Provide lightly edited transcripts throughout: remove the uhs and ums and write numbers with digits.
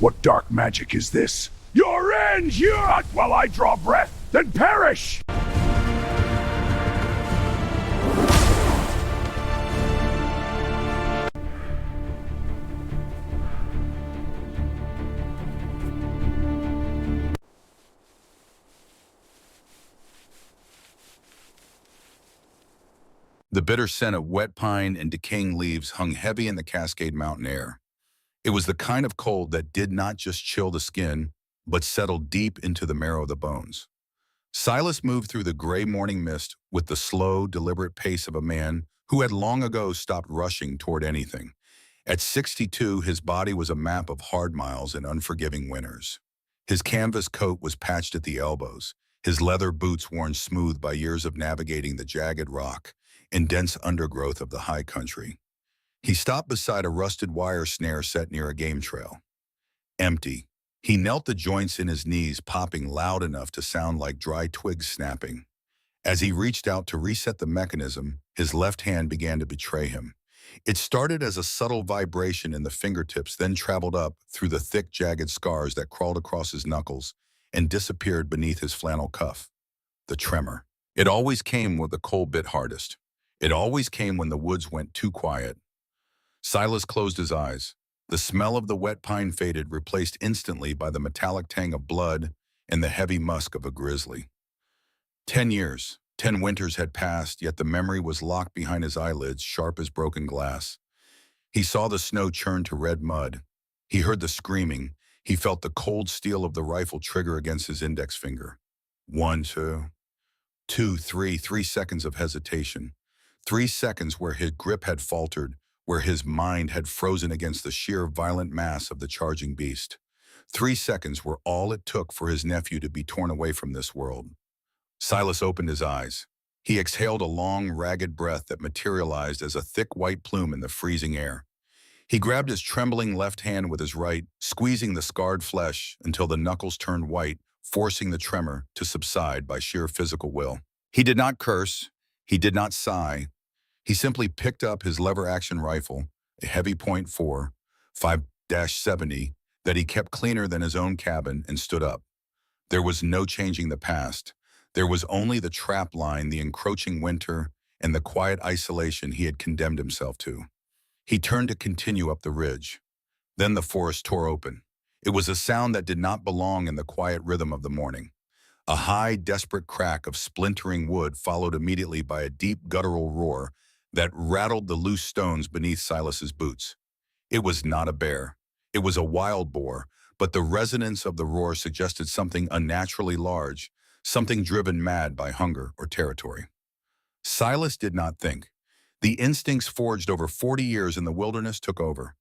What dark magic is this? Your end, you! While I draw breath, then perish! The bitter scent of wet pine and decaying leaves hung heavy in the Cascade Mountain air. It was the kind of cold that did not just chill the skin, but settled deep into the marrow of the bones. Silas moved through the gray morning mist with the slow, deliberate pace of a man who had long ago stopped rushing toward anything. At 62, his body was a map of hard miles and unforgiving winters. His canvas coat was patched at the elbows, his leather boots worn smooth by years of navigating the jagged rock and dense undergrowth of the high country. He stopped beside a rusted wire snare set near a game trail. Empty. He knelt, the joints in his knees popping loud enough to sound like dry twigs snapping. As he reached out to reset the mechanism, his left hand began to betray him. It started as a subtle vibration in the fingertips, then traveled up through the thick, jagged scars that crawled across his knuckles and disappeared beneath his flannel cuff. The tremor. It always came when the cold bit hardest. It always came when the woods went too quiet. Silas closed his eyes. The smell of the wet pine faded, replaced instantly by the metallic tang of blood and the heavy musk of a grizzly. 10 years, 10 winters had passed, yet the memory was locked behind his eyelids, sharp as broken glass. He saw the snow churn to red mud. He heard the screaming. He felt the cold steel of the rifle trigger against his index finger. 1, 2, 2, 3, 3 seconds of hesitation. 3 seconds where his grip had faltered, where his mind had frozen against the sheer violent mass of the charging beast. 3 seconds were all it took for his nephew to be torn away from this world. Silas opened his eyes. He exhaled a long, ragged breath that materialized as a thick white plume in the freezing air. He grabbed his trembling left hand with his right, squeezing the scarred flesh until the knuckles turned white, forcing the tremor to subside by sheer physical will. He did not curse. He did not sigh. He simply picked up his lever-action rifle, a heavy .4, 5-70, that he kept cleaner than his own cabin, and stood up. There was no changing the past. There was only the trap line, the encroaching winter, and the quiet isolation he had condemned himself to. He turned to continue up the ridge. Then the forest tore open. It was a sound that did not belong in the quiet rhythm of the morning. A high, desperate crack of splintering wood followed immediately by a deep guttural roar that rattled the loose stones beneath Silas's boots. It was not a bear. It was a wild boar, but the resonance of the roar suggested something unnaturally large, something driven mad by hunger or territory. Silas did not think. The instincts forged over 40 years in the wilderness took over.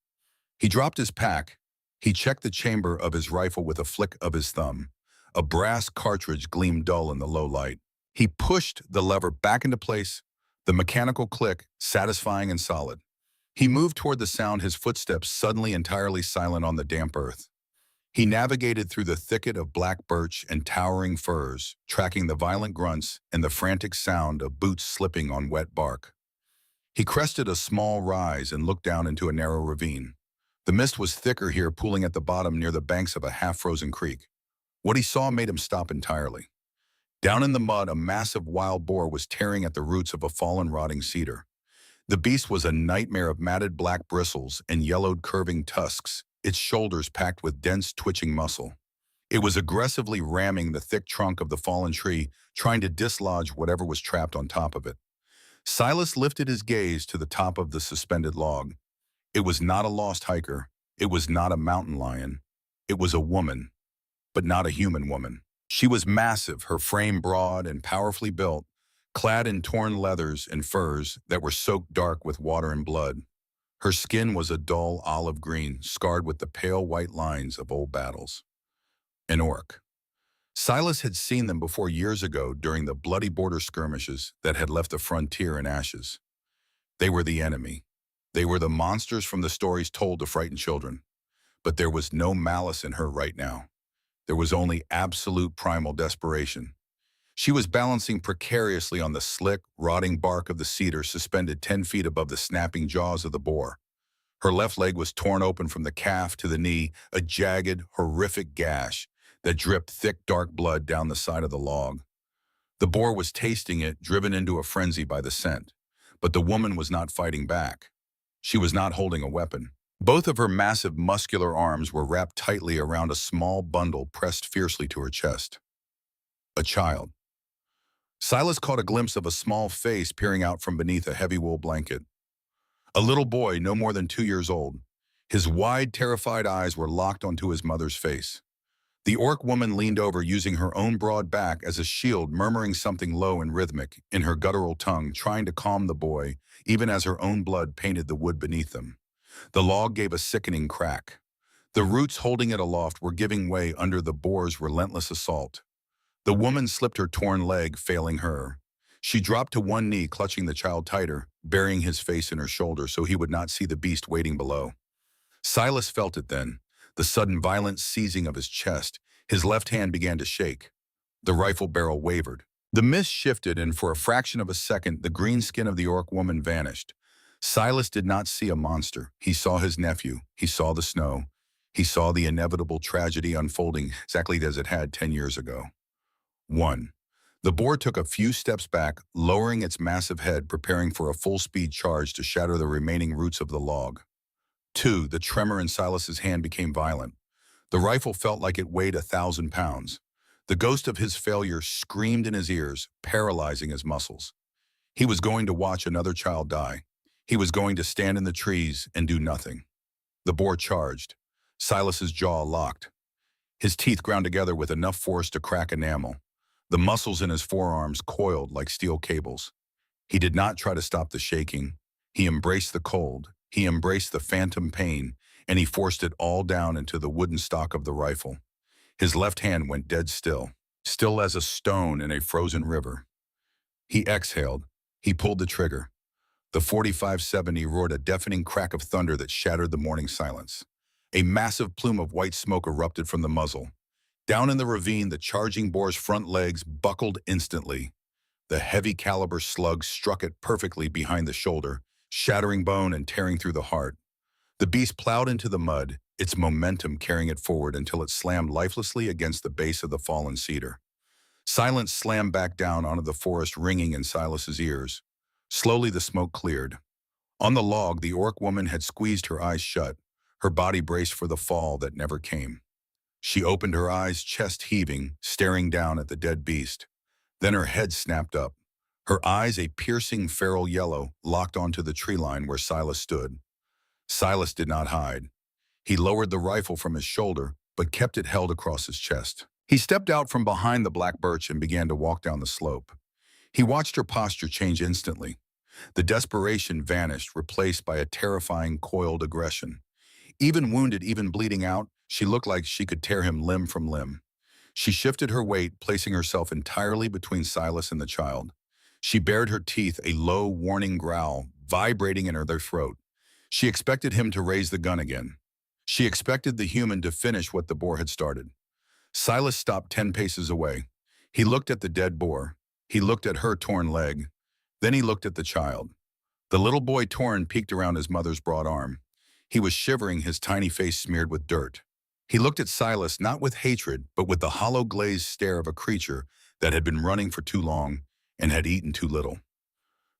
He dropped his pack. He checked the chamber of his rifle with a flick of his thumb. A brass cartridge gleamed dull in the low light. He pushed the lever back into place, the mechanical click satisfying and solid. He moved toward the sound, his footsteps suddenly entirely silent on the damp earth. He navigated through the thicket of black birch and towering firs, tracking the violent grunts and the frantic sound of boots slipping on wet bark. He crested a small rise and looked down into a narrow ravine. The mist was thicker here, pooling at the bottom near the banks of a half-frozen creek. What he saw made him stop entirely. Down in the mud, a massive wild boar was tearing at the roots of a fallen, rotting cedar. The beast was a nightmare of matted black bristles and yellowed, curving tusks, its shoulders packed with dense, twitching muscle. It was aggressively ramming the thick trunk of the fallen tree, trying to dislodge whatever was trapped on top of it. Silas lifted his gaze to the top of the suspended log. It was not a lost hiker. It was not a mountain lion. It was a woman, but not a human woman. She was massive, her frame broad and powerfully built, clad in torn leathers and furs that were soaked dark with water and blood. Her skin was a dull olive green, scarred with the pale white lines of old battles. An orc. Silas had seen them before years ago during the bloody border skirmishes that had left the frontier in ashes. They were the enemy. They were the monsters from the stories told to frighten children. But there was no malice in her right now. There was only absolute primal desperation. She was balancing precariously on the slick, rotting bark of the cedar suspended 10 feet above the snapping jaws of the boar. Her left leg was torn open from the calf to the knee, a jagged, horrific gash that dripped thick, dark blood down the side of the log. The boar was tasting it, driven into a frenzy by the scent. But the woman was not fighting back. She was not holding a weapon. Both of her massive muscular arms were wrapped tightly around a small bundle pressed fiercely to her chest. A child. Silas caught a glimpse of a small face peering out from beneath a heavy wool blanket. A little boy, no more than 2 years old. His wide, terrified eyes were locked onto his mother's face. The orc woman leaned over, using her own broad back as a shield, murmuring something low and rhythmic in her guttural tongue, trying to calm the boy, even as her own blood painted the wood beneath them. The log gave a sickening crack. The roots holding it aloft were giving way under the boar's relentless assault. The woman slipped her torn leg, failing her. She dropped to one knee, clutching the child tighter, burying his face in her shoulder so he would not see the beast waiting below. Silas felt it then, the sudden violent seizing of his chest. His left hand began to shake. The rifle barrel wavered. The mist shifted, and for a fraction of a second, the green skin of the orc woman vanished. Silas did not see a monster. He saw his nephew. He saw the snow. He saw the inevitable tragedy unfolding exactly as it had 10 years ago. 1. The boar took a few steps back, lowering its massive head, preparing for a full-speed charge to shatter the remaining roots of the log. 2. The tremor in Silas's hand became violent. The rifle felt like it weighed 1,000 pounds. The ghost of his failure screamed in his ears, paralyzing his muscles. He was going to watch another child die. He was going to stand in the trees and do nothing. The boar charged. Silas's jaw locked. His teeth ground together with enough force to crack enamel. The muscles in his forearms coiled like steel cables. He did not try to stop the shaking. He embraced the cold. He embraced the phantom pain, and he forced it all down into the wooden stock of the rifle. His left hand went dead still, still as a stone in a frozen river. He exhaled. He pulled the trigger. The 45-70 roared a deafening crack of thunder that shattered the morning silence. A massive plume of white smoke erupted from the muzzle. Down in the ravine, the charging boar's front legs buckled instantly. The heavy caliber slug struck it perfectly behind the shoulder, shattering bone and tearing through the heart. The beast plowed into the mud, its momentum carrying it forward until it slammed lifelessly against the base of the fallen cedar. Silence slammed back down onto the forest, ringing in Silas's ears. Slowly the smoke cleared. On the log, the orc woman had squeezed her eyes shut, her body braced for the fall that never came. She opened her eyes, chest heaving, staring down at the dead beast. Then her head snapped up. Her eyes, a piercing feral yellow, locked onto the tree line where Silas stood. Silas did not hide. He lowered the rifle from his shoulder, but kept it held across his chest. He stepped out from behind the black birch and began to walk down the slope. He watched her posture change instantly. The desperation vanished, replaced by a terrifying, coiled aggression. Even wounded, even bleeding out, she looked like she could tear him limb from limb. She shifted her weight, placing herself entirely between Silas and the child. She bared her teeth, a low, warning growl vibrating in her throat. She expected him to raise the gun again. She expected the human to finish what the boar had started. Silas stopped 10 paces away. He looked at the dead boar. He looked at her torn leg. Then he looked at the child. The little boy, torn, peeked around his mother's broad arm. He was shivering, his tiny face smeared with dirt. He looked at Silas not with hatred, but with the hollow glazed stare of a creature that had been running for too long and had eaten too little.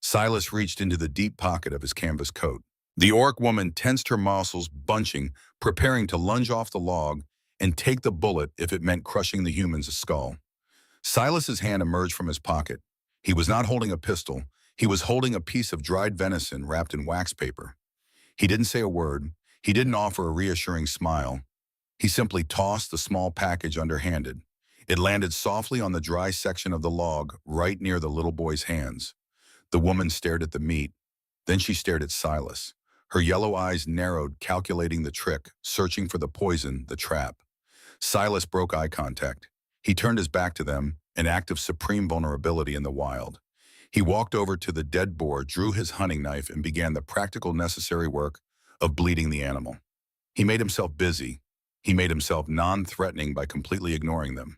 Silas reached into the deep pocket of his canvas coat. The orc woman tensed her muscles, bunching, preparing to lunge off the log and take the bullet if it meant crushing the human's skull. Silas's hand emerged from his pocket. He was not holding a pistol. He was holding a piece of dried venison wrapped in wax paper. He didn't say a word. He didn't offer a reassuring smile. He simply tossed the small package underhanded. It landed softly on the dry section of the log, right near the little boy's hands. The woman stared at the meat. Then she stared at Silas. Her yellow eyes narrowed, calculating the trick, searching for the poison, the trap. Silas broke eye contact. He turned his back to them, an act of supreme vulnerability in the wild. He walked over to the dead boar, drew his hunting knife, and began the practical necessary work of bleeding the animal. He made himself busy. He made himself non-threatening by completely ignoring them.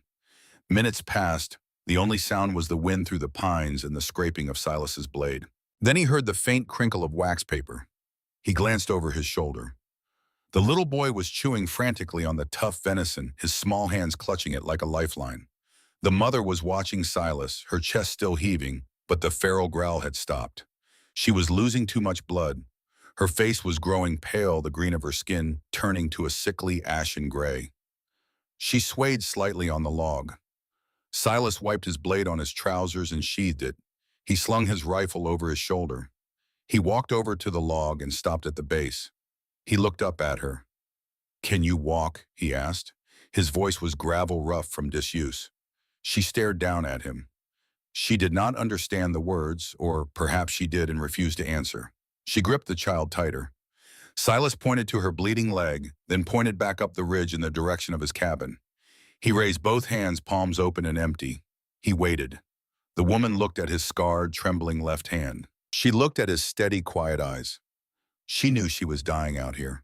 Minutes passed. The only sound was the wind through the pines and the scraping of Silas's blade. Then he heard the faint crinkle of wax paper. He glanced over his shoulder. The little boy was chewing frantically on the tough venison, his small hands clutching it like a lifeline. The mother was watching Silas, her chest still heaving, but the feral growl had stopped. She was losing too much blood. Her face was growing pale, the green of her skin turning to a sickly ashen gray. She swayed slightly on the log. Silas wiped his blade on his trousers and sheathed it. He slung his rifle over his shoulder. He walked over to the log and stopped at the base. He looked up at her. "Can you walk?" he asked. His voice was gravel rough from disuse. She stared down at him. She did not understand the words, or perhaps she did and refused to answer. She gripped the child tighter. Silas pointed to her bleeding leg, then pointed back up the ridge in the direction of his cabin. He raised both hands, palms open and empty. He waited. The woman looked at his scarred, trembling left hand. She looked at his steady, quiet eyes. She knew she was dying out here.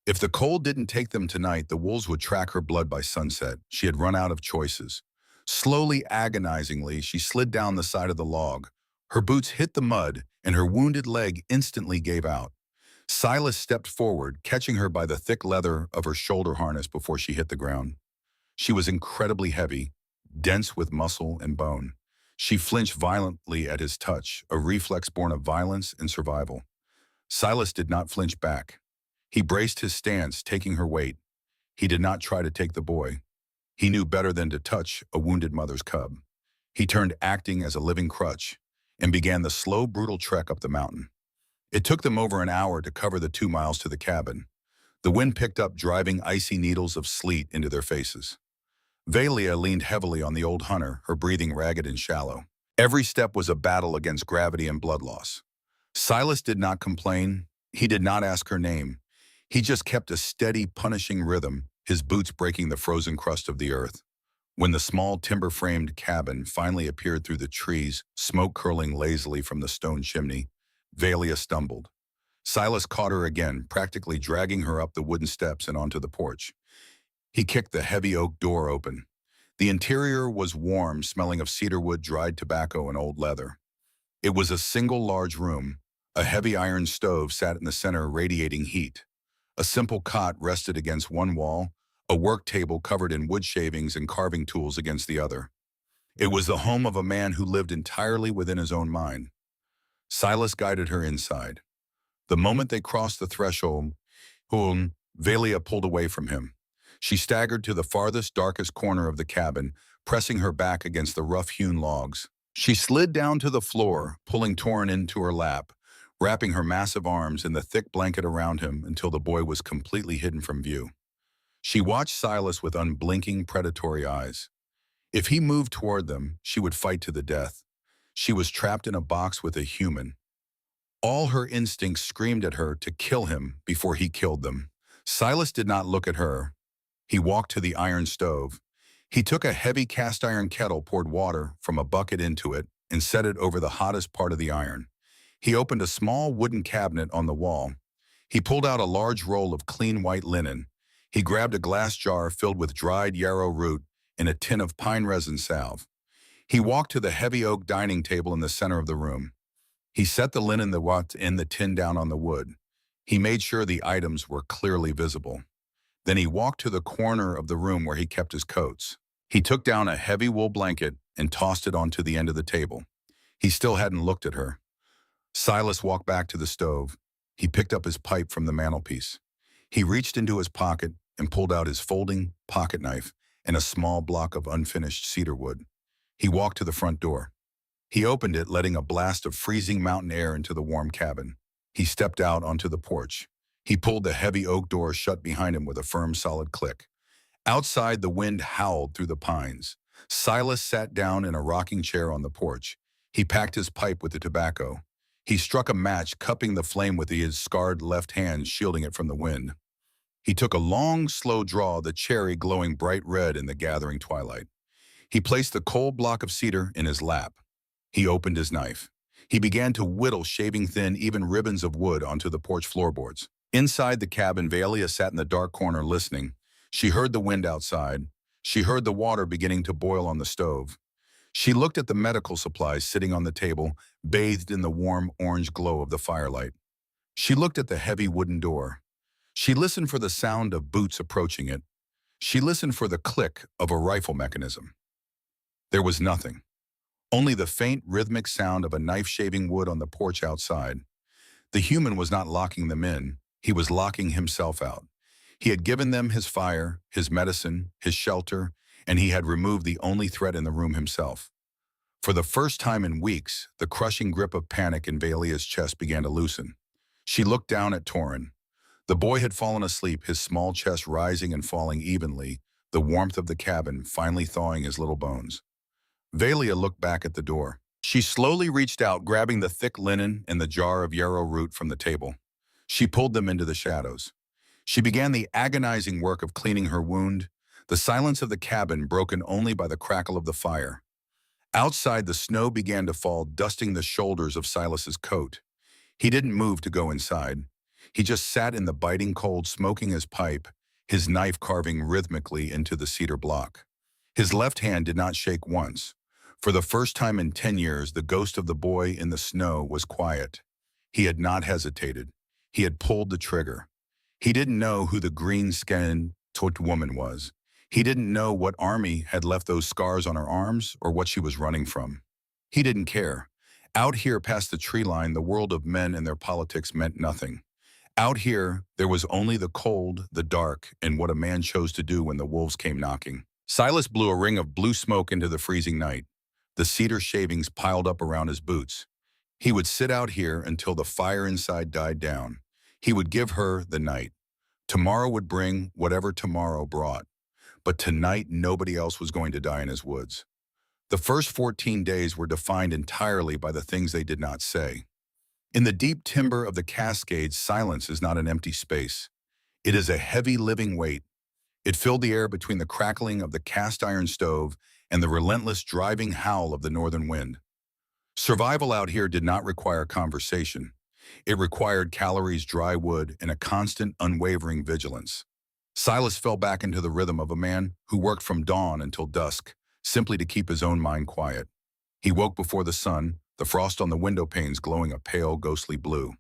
If the cold didn't take them tonight, the wolves would track her blood by sunset. She had run out of choices. Slowly, agonizingly, she slid down the side of the log. Her boots hit the mud, and her wounded leg instantly gave out. Silas stepped forward, catching her by the thick leather of her shoulder harness before she hit the ground. She was incredibly heavy, dense with muscle and bone. She flinched violently at his touch, a reflex born of violence and survival. Silas did not flinch back. He braced his stance, taking her weight. He did not try to take the boy. He knew better than to touch a wounded mother's cub. He turned acting as a living crutch and began the slow, brutal trek up the mountain. It took them over an hour to cover the 2 miles to the cabin. The wind picked up, driving icy needles of sleet into their faces. Valia leaned heavily on the old hunter, her breathing ragged and shallow. Every step was a battle against gravity and blood loss. Silas did not complain. He did not ask her name. He just kept a steady, punishing rhythm, his boots breaking the frozen crust of the earth. When the small timber-framed cabin finally appeared through the trees, smoke curling lazily from the stone chimney, Valia stumbled. Silas caught her again, practically dragging her up the wooden steps and onto the porch. He kicked the heavy oak door open. The interior was warm, smelling of cedarwood, dried tobacco, and old leather. It was a single large room. A heavy iron stove sat in the center, radiating heat. A simple cot rested against one wall, a work table covered in wood shavings and carving tools against the other. It was the home of a man who lived entirely within his own mind. Silas guided her inside. The moment they crossed the threshold, Valia pulled away from him. She staggered to the farthest, darkest corner of the cabin, pressing her back against the rough-hewn logs. She slid down to the floor, pulling Torin into her lap, wrapping her massive arms in the thick blanket around him until the boy was completely hidden from view. She watched Silas with unblinking, predatory eyes. If he moved toward them, she would fight to the death. She was trapped in a box with a human. All her instincts screamed at her to kill him before he killed them. Silas did not look at her. He walked to the iron stove. He took a heavy cast-iron kettle, poured water from a bucket into it, and set it over the hottest part of the iron. He opened a small wooden cabinet on the wall. He pulled out a large roll of clean white linen. He grabbed a glass jar filled with dried yarrow root and a tin of pine resin salve. He walked to the heavy oak dining table in the center of the room. He set the linen and the tin down on the wood. He made sure the items were clearly visible. Then he walked to the corner of the room where he kept his coats. He took down a heavy wool blanket and tossed it onto the end of the table. He still hadn't looked at her. Silas walked back to the stove. He picked up his pipe from the mantelpiece. He reached into his pocket and pulled out his folding pocket knife and a small block of unfinished cedar wood. He walked to the front door. He opened it, letting a blast of freezing mountain air into the warm cabin. He stepped out onto the porch. He pulled the heavy oak door shut behind him with a firm, solid click. Outside, the wind howled through the pines. Silas sat down in a rocking chair on the porch. He packed his pipe with the tobacco. He struck a match, cupping the flame with his scarred left hand, shielding it from the wind. He took a long, slow draw, the cherry glowing bright red in the gathering twilight. He placed the cold block of cedar in his lap. He opened his knife. He began to whittle, shaving thin, even ribbons of wood onto the porch floorboards. Inside the cabin, Valia sat in the dark corner listening. She heard the wind outside. She heard the water beginning to boil on the stove. She looked at the medical supplies sitting on the table, bathed in the warm orange glow of the firelight. She looked at the heavy wooden door. She listened for the sound of boots approaching it. She listened for the click of a rifle mechanism. There was nothing. Only the faint, rhythmic sound of a knife shaving wood on the porch outside. The human was not locking them in. He was locking himself out. He had given them his fire, his medicine, his shelter, and he had removed the only threat in the room himself. For the first time in weeks, the crushing grip of panic in Valia's chest began to loosen. She looked down at Torin. The boy had fallen asleep, his small chest rising and falling evenly, the warmth of the cabin finally thawing his little bones. Valia looked back at the door. She slowly reached out, grabbing the thick linen and the jar of yarrow root from the table. She pulled them into the shadows. She began the agonizing work of cleaning her wound, the silence of the cabin broken only by the crackle of the fire. Outside, the snow began to fall, dusting the shoulders of Silas's coat. He didn't move to go inside. He just sat in the biting cold, smoking his pipe, his knife carving rhythmically into the cedar block. His left hand did not shake once. For the first time in 10 years, the ghost of the boy in the snow was quiet. He had not hesitated. He had pulled the trigger. He didn't know who the green-skinned woman was. He didn't know what army had left those scars on her arms or what she was running from. He didn't care. Out here past the tree line, the world of men and their politics meant nothing. Out here, there was only the cold, the dark, and what a man chose to do when the wolves came knocking. Silas blew a ring of blue smoke into the freezing night. The cedar shavings piled up around his boots. He would sit out here until the fire inside died down. He would give her the night. Tomorrow would bring whatever tomorrow brought. But tonight, nobody else was going to die in his woods. The first 14 days were defined entirely by the things they did not say. In the deep timber of the Cascades, silence is not an empty space. It is a heavy living weight. It filled the air between the crackling of the cast iron stove and the relentless driving howl of the northern wind. Survival out here did not require conversation. It required calories, dry wood, and a constant, unwavering vigilance. Silas fell back into the rhythm of a man who worked from dawn until dusk, simply to keep his own mind quiet. He woke before the sun, the frost on the window panes glowing a pale, ghostly blue.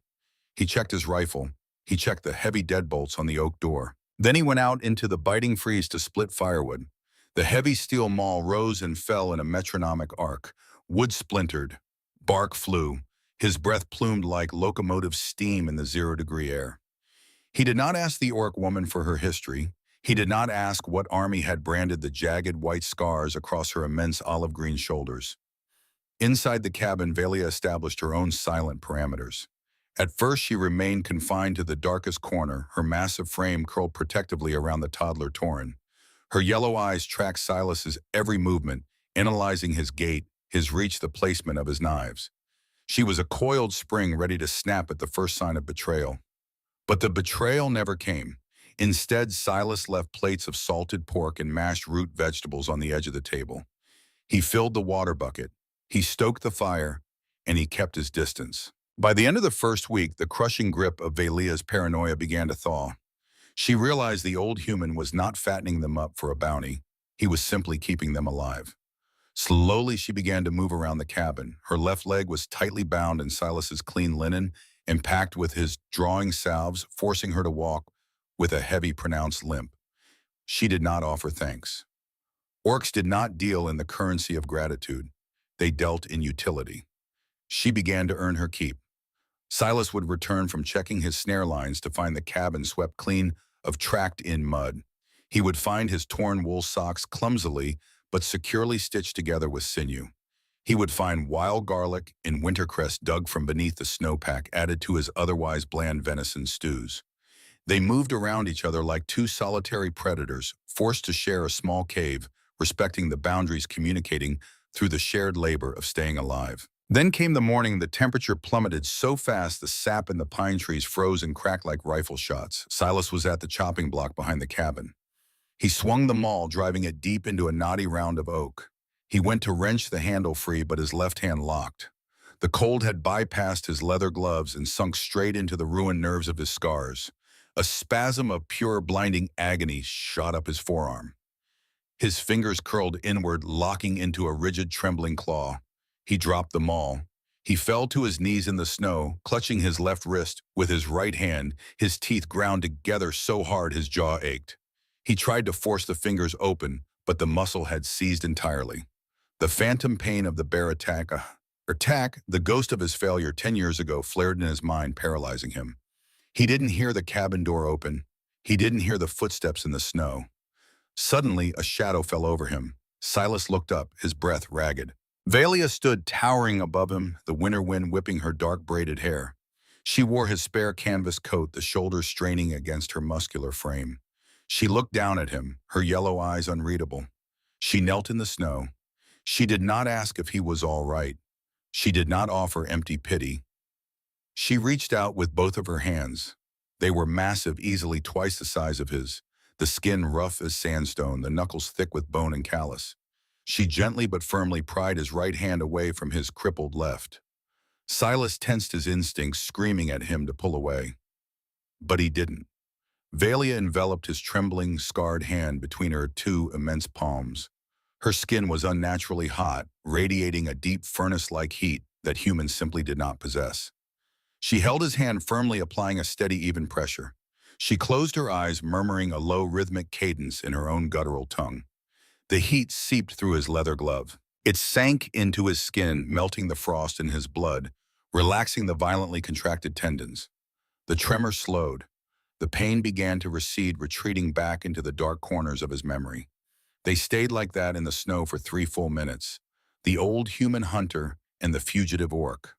He checked his rifle. He checked the heavy deadbolts on the oak door. Then he went out into the biting freeze to split firewood. The heavy steel maul rose and fell in a metronomic arc. Wood splintered. Bark flew. His breath plumed like locomotive steam in the 0-degree air. He did not ask the orc woman for her history. He did not ask what army had branded the jagged white scars across her immense olive-green shoulders. Inside the cabin, Valia established her own silent parameters. At first, she remained confined to the darkest corner, her massive frame curled protectively around the toddler Torin. Her yellow eyes tracked Silas's every movement, analyzing his gait, his reach, the placement of his knives. She was a coiled spring ready to snap at the first sign of betrayal. But the betrayal never came. Instead, Silas left plates of salted pork and mashed root vegetables on the edge of the table. He filled the water bucket. He stoked the fire, and he kept his distance. By the end of the first week, the crushing grip of Valia's paranoia began to thaw. She realized the old human was not fattening them up for a bounty. He was simply keeping them alive. Slowly, she began to move around the cabin. Her left leg was tightly bound in Silas's clean linen and packed with his drawing salves, forcing her to walk with a heavy, pronounced limp. She did not offer thanks. Orcs did not deal in the currency of gratitude. They dealt in utility. She began to earn her keep. Silas would return from checking his snare lines to find the cabin swept clean of tracked-in mud. He would find his torn wool socks clumsily but securely stitched together with sinew. He would find wild garlic and wintercress dug from beneath the snowpack added to his otherwise bland venison stews. They moved around each other like two solitary predators, forced to share a small cave, respecting the boundaries, communicating through the shared labor of staying alive. Then came the morning. The temperature plummeted so fast the sap in the pine trees froze and cracked like rifle shots. Silas was at the chopping block behind the cabin. He swung the maul, driving it deep into a knotty round of oak. He went to wrench the handle free, but his left hand locked. The cold had bypassed his leather gloves and sunk straight into the ruined nerves of his scars. A spasm of pure, blinding agony shot up his forearm. His fingers curled inward, locking into a rigid, trembling claw. He dropped the maul. He fell to his knees in the snow, clutching his left wrist with his right hand, his teeth ground together so hard his jaw ached. He tried to force the fingers open, but the muscle had seized entirely. The phantom pain of the bear attack, the ghost of his failure 10 years ago flared in his mind, paralyzing him. He didn't hear the cabin door open. He didn't hear the footsteps in the snow. Suddenly, a shadow fell over him. Silas looked up, his breath ragged. Valia stood towering above him, the winter wind whipping her dark braided hair. She wore his spare canvas coat, the shoulders straining against her muscular frame. She looked down at him, her yellow eyes unreadable. She knelt in the snow. She did not ask if he was all right. She did not offer empty pity. She reached out with both of her hands. They were massive, easily twice the size of his, the skin rough as sandstone, the knuckles thick with bone and callus. She gently but firmly pried his right hand away from his crippled left. Silas tensed his instincts, screaming at him to pull away. But he didn't. Valia enveloped his trembling, scarred hand between her two immense palms. Her skin was unnaturally hot, radiating a deep furnace-like heat that humans simply did not possess. She held his hand firmly, applying a steady, even pressure. She closed her eyes, murmuring a low, rhythmic cadence in her own guttural tongue. The heat seeped through his leather glove. It sank into his skin, melting the frost in his blood, relaxing the violently contracted tendons. The tremor slowed. The pain began to recede, retreating back into the dark corners of his memory. They stayed like that in the snow for 3 full minutes. The old human hunter and the fugitive orc.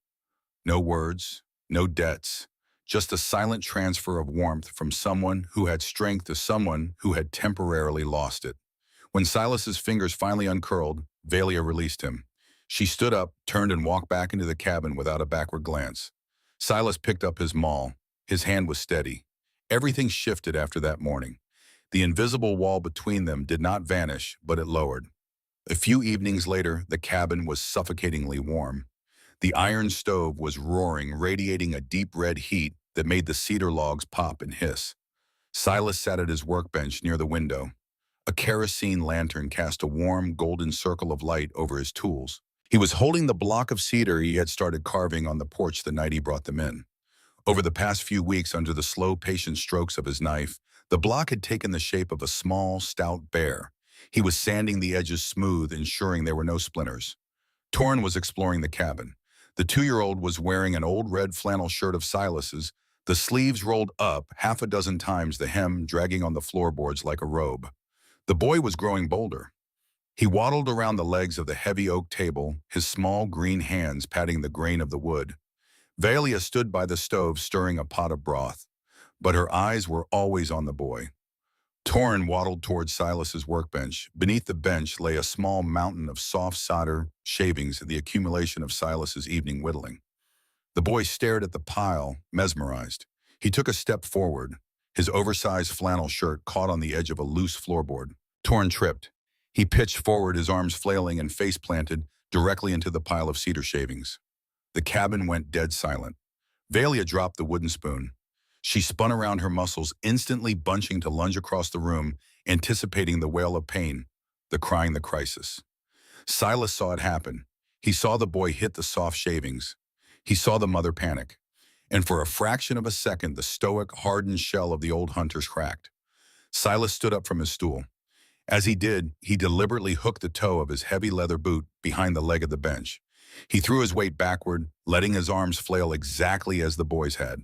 No words, no debts, just a silent transfer of warmth from someone who had strength to someone who had temporarily lost it. When Silas's fingers finally uncurled, Valia released him. She stood up, turned and walked back into the cabin without a backward glance. Silas picked up his maul. His hand was steady. Everything shifted after that morning. The invisible wall between them did not vanish, but it lowered. A few evenings later, the cabin was suffocatingly warm. The iron stove was roaring, radiating a deep red heat that made the cedar logs pop and hiss. Silas sat at his workbench near the window. A kerosene lantern cast a warm, golden circle of light over his tools. He was holding the block of cedar he had started carving on the porch the night he brought them in. Over the past few weeks, under the slow, patient strokes of his knife, the block had taken the shape of a small, stout bear. He was sanding the edges smooth, ensuring there were no splinters. Torrin was exploring the cabin. The 2-year-old was wearing an old red flannel shirt of Silas's, the sleeves rolled up 6 times, the hem dragging on the floorboards like a robe. The boy was growing bolder. He waddled around the legs of the heavy oak table, his small green hands patting the grain of the wood. Valia stood by the stove stirring a pot of broth, but her eyes were always on the boy. Torrin waddled towards Silas's workbench. Beneath the bench lay a small mountain of soft solder shavings, the accumulation of Silas's evening whittling. The boy stared at the pile, mesmerized. He took a step forward. His oversized flannel shirt caught on the edge of a loose floorboard. Torrin tripped. He pitched forward, his arms flailing and face planted directly into the pile of cedar shavings. The cabin went dead silent. Valia dropped the wooden spoon. She spun around, her muscles instantly bunching to lunge across the room, anticipating the wail of pain, the crying, the crisis. Silas saw it happen. He saw the boy hit the soft shavings. He saw the mother panic. And for a fraction of a second, the stoic, hardened shell of the old hunter cracked. Silas stood up from his stool. As he did, he deliberately hooked the toe of his heavy leather boot behind the leg of the bench. He threw his weight backward, letting his arms flail exactly as the boy's had.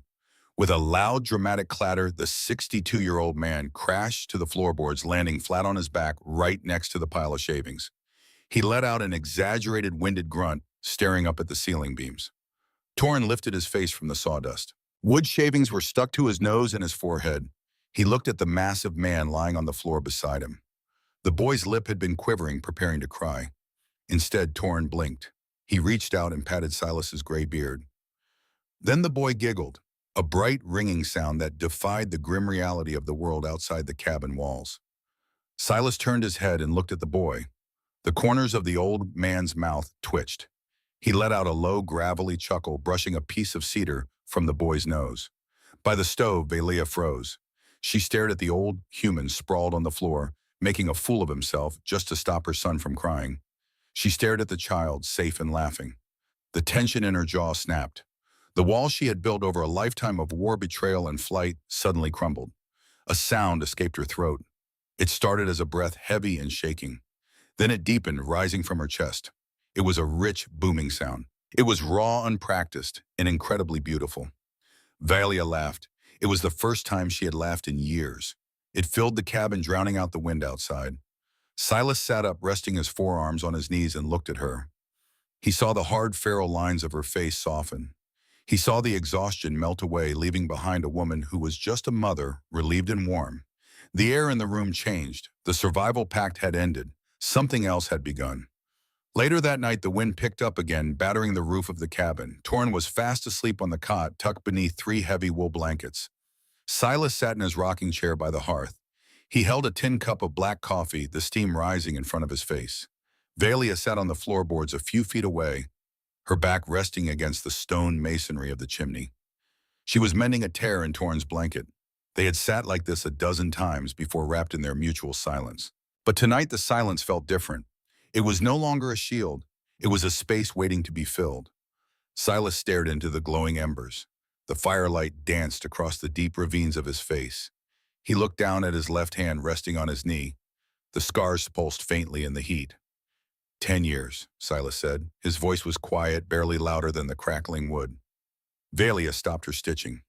With a loud, dramatic clatter, the 62-year-old man crashed to the floorboards, landing flat on his back right next to the pile of shavings. He let out an exaggerated, winded grunt, staring up at the ceiling beams. Torrin lifted his face from the sawdust. Wood shavings were stuck to his nose and his forehead. He looked at the massive man lying on the floor beside him. The boy's lip had been quivering, preparing to cry. Instead, Torrin blinked. He reached out and patted Silas's gray beard. Then the boy giggled, a bright, ringing sound that defied the grim reality of the world outside the cabin walls. Silas turned his head and looked at the boy. The corners of the old man's mouth twitched. He let out a low, gravelly chuckle, brushing a piece of cedar from the boy's nose. By the stove, Valia froze. She stared at the old human sprawled on the floor, making a fool of himself just to stop her son from crying. She stared at the child, safe and laughing. The tension in her jaw snapped. The wall she had built over a lifetime of war, betrayal, and flight suddenly crumbled. A sound escaped her throat. It started as a breath, heavy and shaking. Then it deepened, rising from her chest. It was a rich, booming sound. It was raw, unpracticed, and incredibly beautiful. Valia laughed. It was the first time she had laughed in years. It filled the cabin, drowning out the wind outside. Silas sat up, resting his forearms on his knees, and looked at her. He saw the hard, feral lines of her face soften. He saw the exhaustion melt away, leaving behind a woman who was just a mother, relieved and warm. The air in the room changed. The survival pact had ended. Something else had begun. Later that night, the wind picked up again, battering the roof of the cabin. Torn was fast asleep on the cot, tucked beneath 3 heavy wool blankets. Silas sat in his rocking chair by the hearth. He held a tin cup of black coffee, the steam rising in front of his face. Valia sat on the floorboards a few feet away, her back resting against the stone masonry of the chimney. She was mending a tear in Torn's blanket. They had sat like this a dozen times before, wrapped in their mutual silence. But tonight the silence felt different. It was no longer a shield. It was a space waiting to be filled. Silas stared into the glowing embers. The firelight danced across the deep ravines of his face. He looked down at his left hand resting on his knee. The scars pulsed faintly in the heat. 10 years, Silas said. His voice was quiet, barely louder than the crackling wood. Valia stopped her stitching.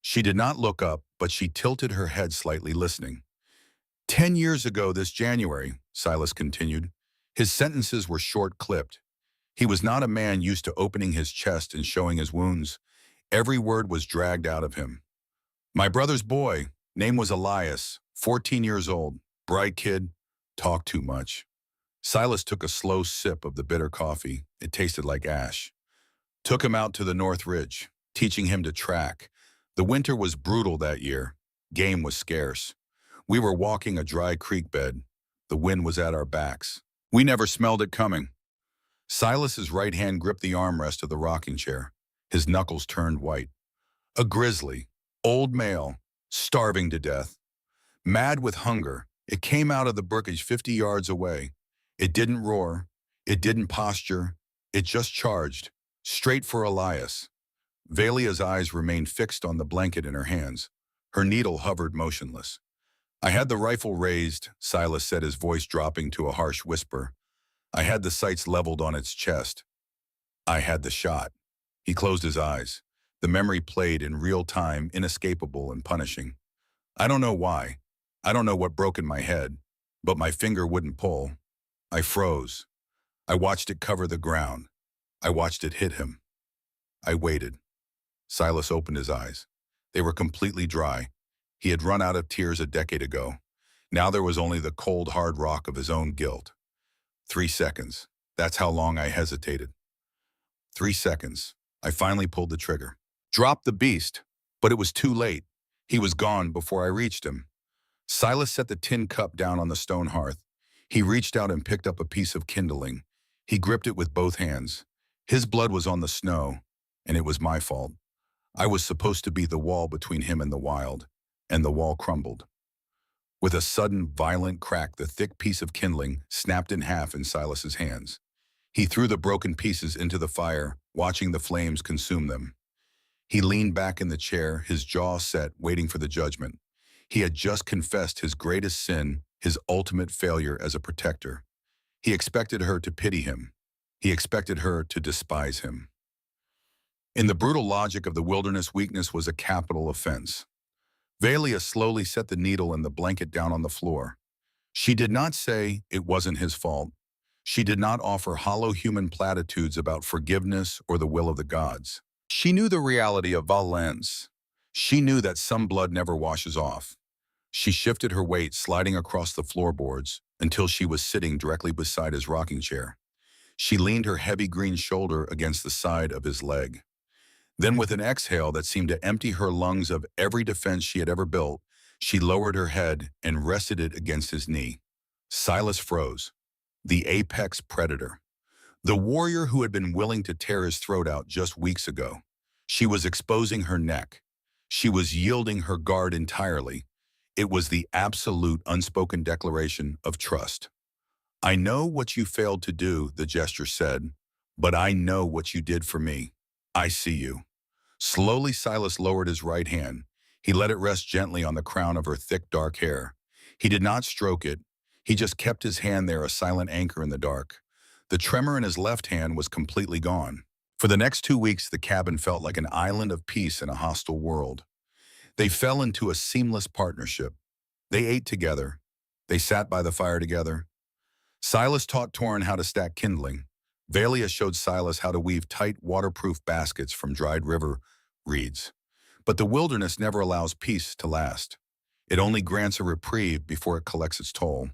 She did not look up, but she tilted her head slightly, listening. 10 years ago this January, Silas continued. His sentences were short-clipped. He was not a man used to opening his chest and showing his wounds. Every word was dragged out of him. My brother's boy, name was Elias, 14 years old, bright kid, talked too much. Silas took a slow sip of the bitter coffee. It tasted like ash. Took him out to the North Ridge, teaching him to track. The winter was brutal that year. Game was scarce. We were walking a dry creek bed. The wind was at our backs. We never smelled it coming. Silas's right hand gripped the armrest of the rocking chair. His knuckles turned white. A grizzly, old male, starving to death. Mad with hunger, it came out of the brookage 50 yards away. It didn't roar. It didn't posture. It just charged, straight for Elias. Valia's eyes remained fixed on the blanket in her hands. Her needle hovered motionless. I had the rifle raised, Silas said, his voice dropping to a harsh whisper. I had the sights leveled on its chest. I had the shot. He closed his eyes. The memory played in real time, inescapable and punishing. I don't know why. I don't know what broke in my head, but my finger wouldn't pull. I froze. I watched it cover the ground. I watched it hit him. I waited. Silas opened his eyes. They were completely dry. He had run out of tears a decade ago. Now there was only the cold, hard rock of his own guilt. 3 seconds. That's how long I hesitated. 3 seconds. I finally pulled the trigger. Dropped the beast, but it was too late. He was gone before I reached him. Silas set the tin cup down on the stone hearth. He reached out and picked up a piece of kindling. He gripped it with both hands. His blood was on the snow, and it was my fault. I was supposed to be the wall between him and the wild, and the wall crumbled. With a sudden, violent crack, the thick piece of kindling snapped in half in Silas's hands. He threw the broken pieces into the fire, watching the flames consume them. He leaned back in the chair, his jaw set, waiting for the judgment. He had just confessed his greatest sin, his ultimate failure as a protector. He expected her to pity him. He expected her to despise him. In the brutal logic of the wilderness, weakness was a capital offense. Valia slowly set the needle and the blanket down on the floor. She did not say it wasn't his fault. She did not offer hollow human platitudes about forgiveness or the will of the gods. She knew the reality of violence. She knew that some blood never washes off. She shifted her weight, sliding across the floorboards until she was sitting directly beside his rocking chair. She leaned her heavy green shoulder against the side of his leg. Then, with an exhale that seemed to empty her lungs of every defense she had ever built, she lowered her head and rested it against his knee. Silas froze. The apex predator. The warrior who had been willing to tear his throat out just weeks ago. She was exposing her neck. She was yielding her guard entirely. It was the absolute unspoken declaration of trust. I know what you failed to do, the gesture said, But I know what you did for me. I see you. Slowly, Silas lowered his right hand. He let it rest gently on the crown of her thick, dark hair. He did not stroke it. He just kept his hand there, a silent anchor in the dark. The tremor in his left hand was completely gone. For the next 2 weeks, the cabin felt like an island of peace in a hostile world. They fell into a seamless partnership. They ate together. They sat by the fire together. Silas taught Torrin how to stack kindling. Valia showed Silas how to weave tight, waterproof baskets from dried river reeds. But the wilderness never allows peace to last. It only grants a reprieve before it collects its toll.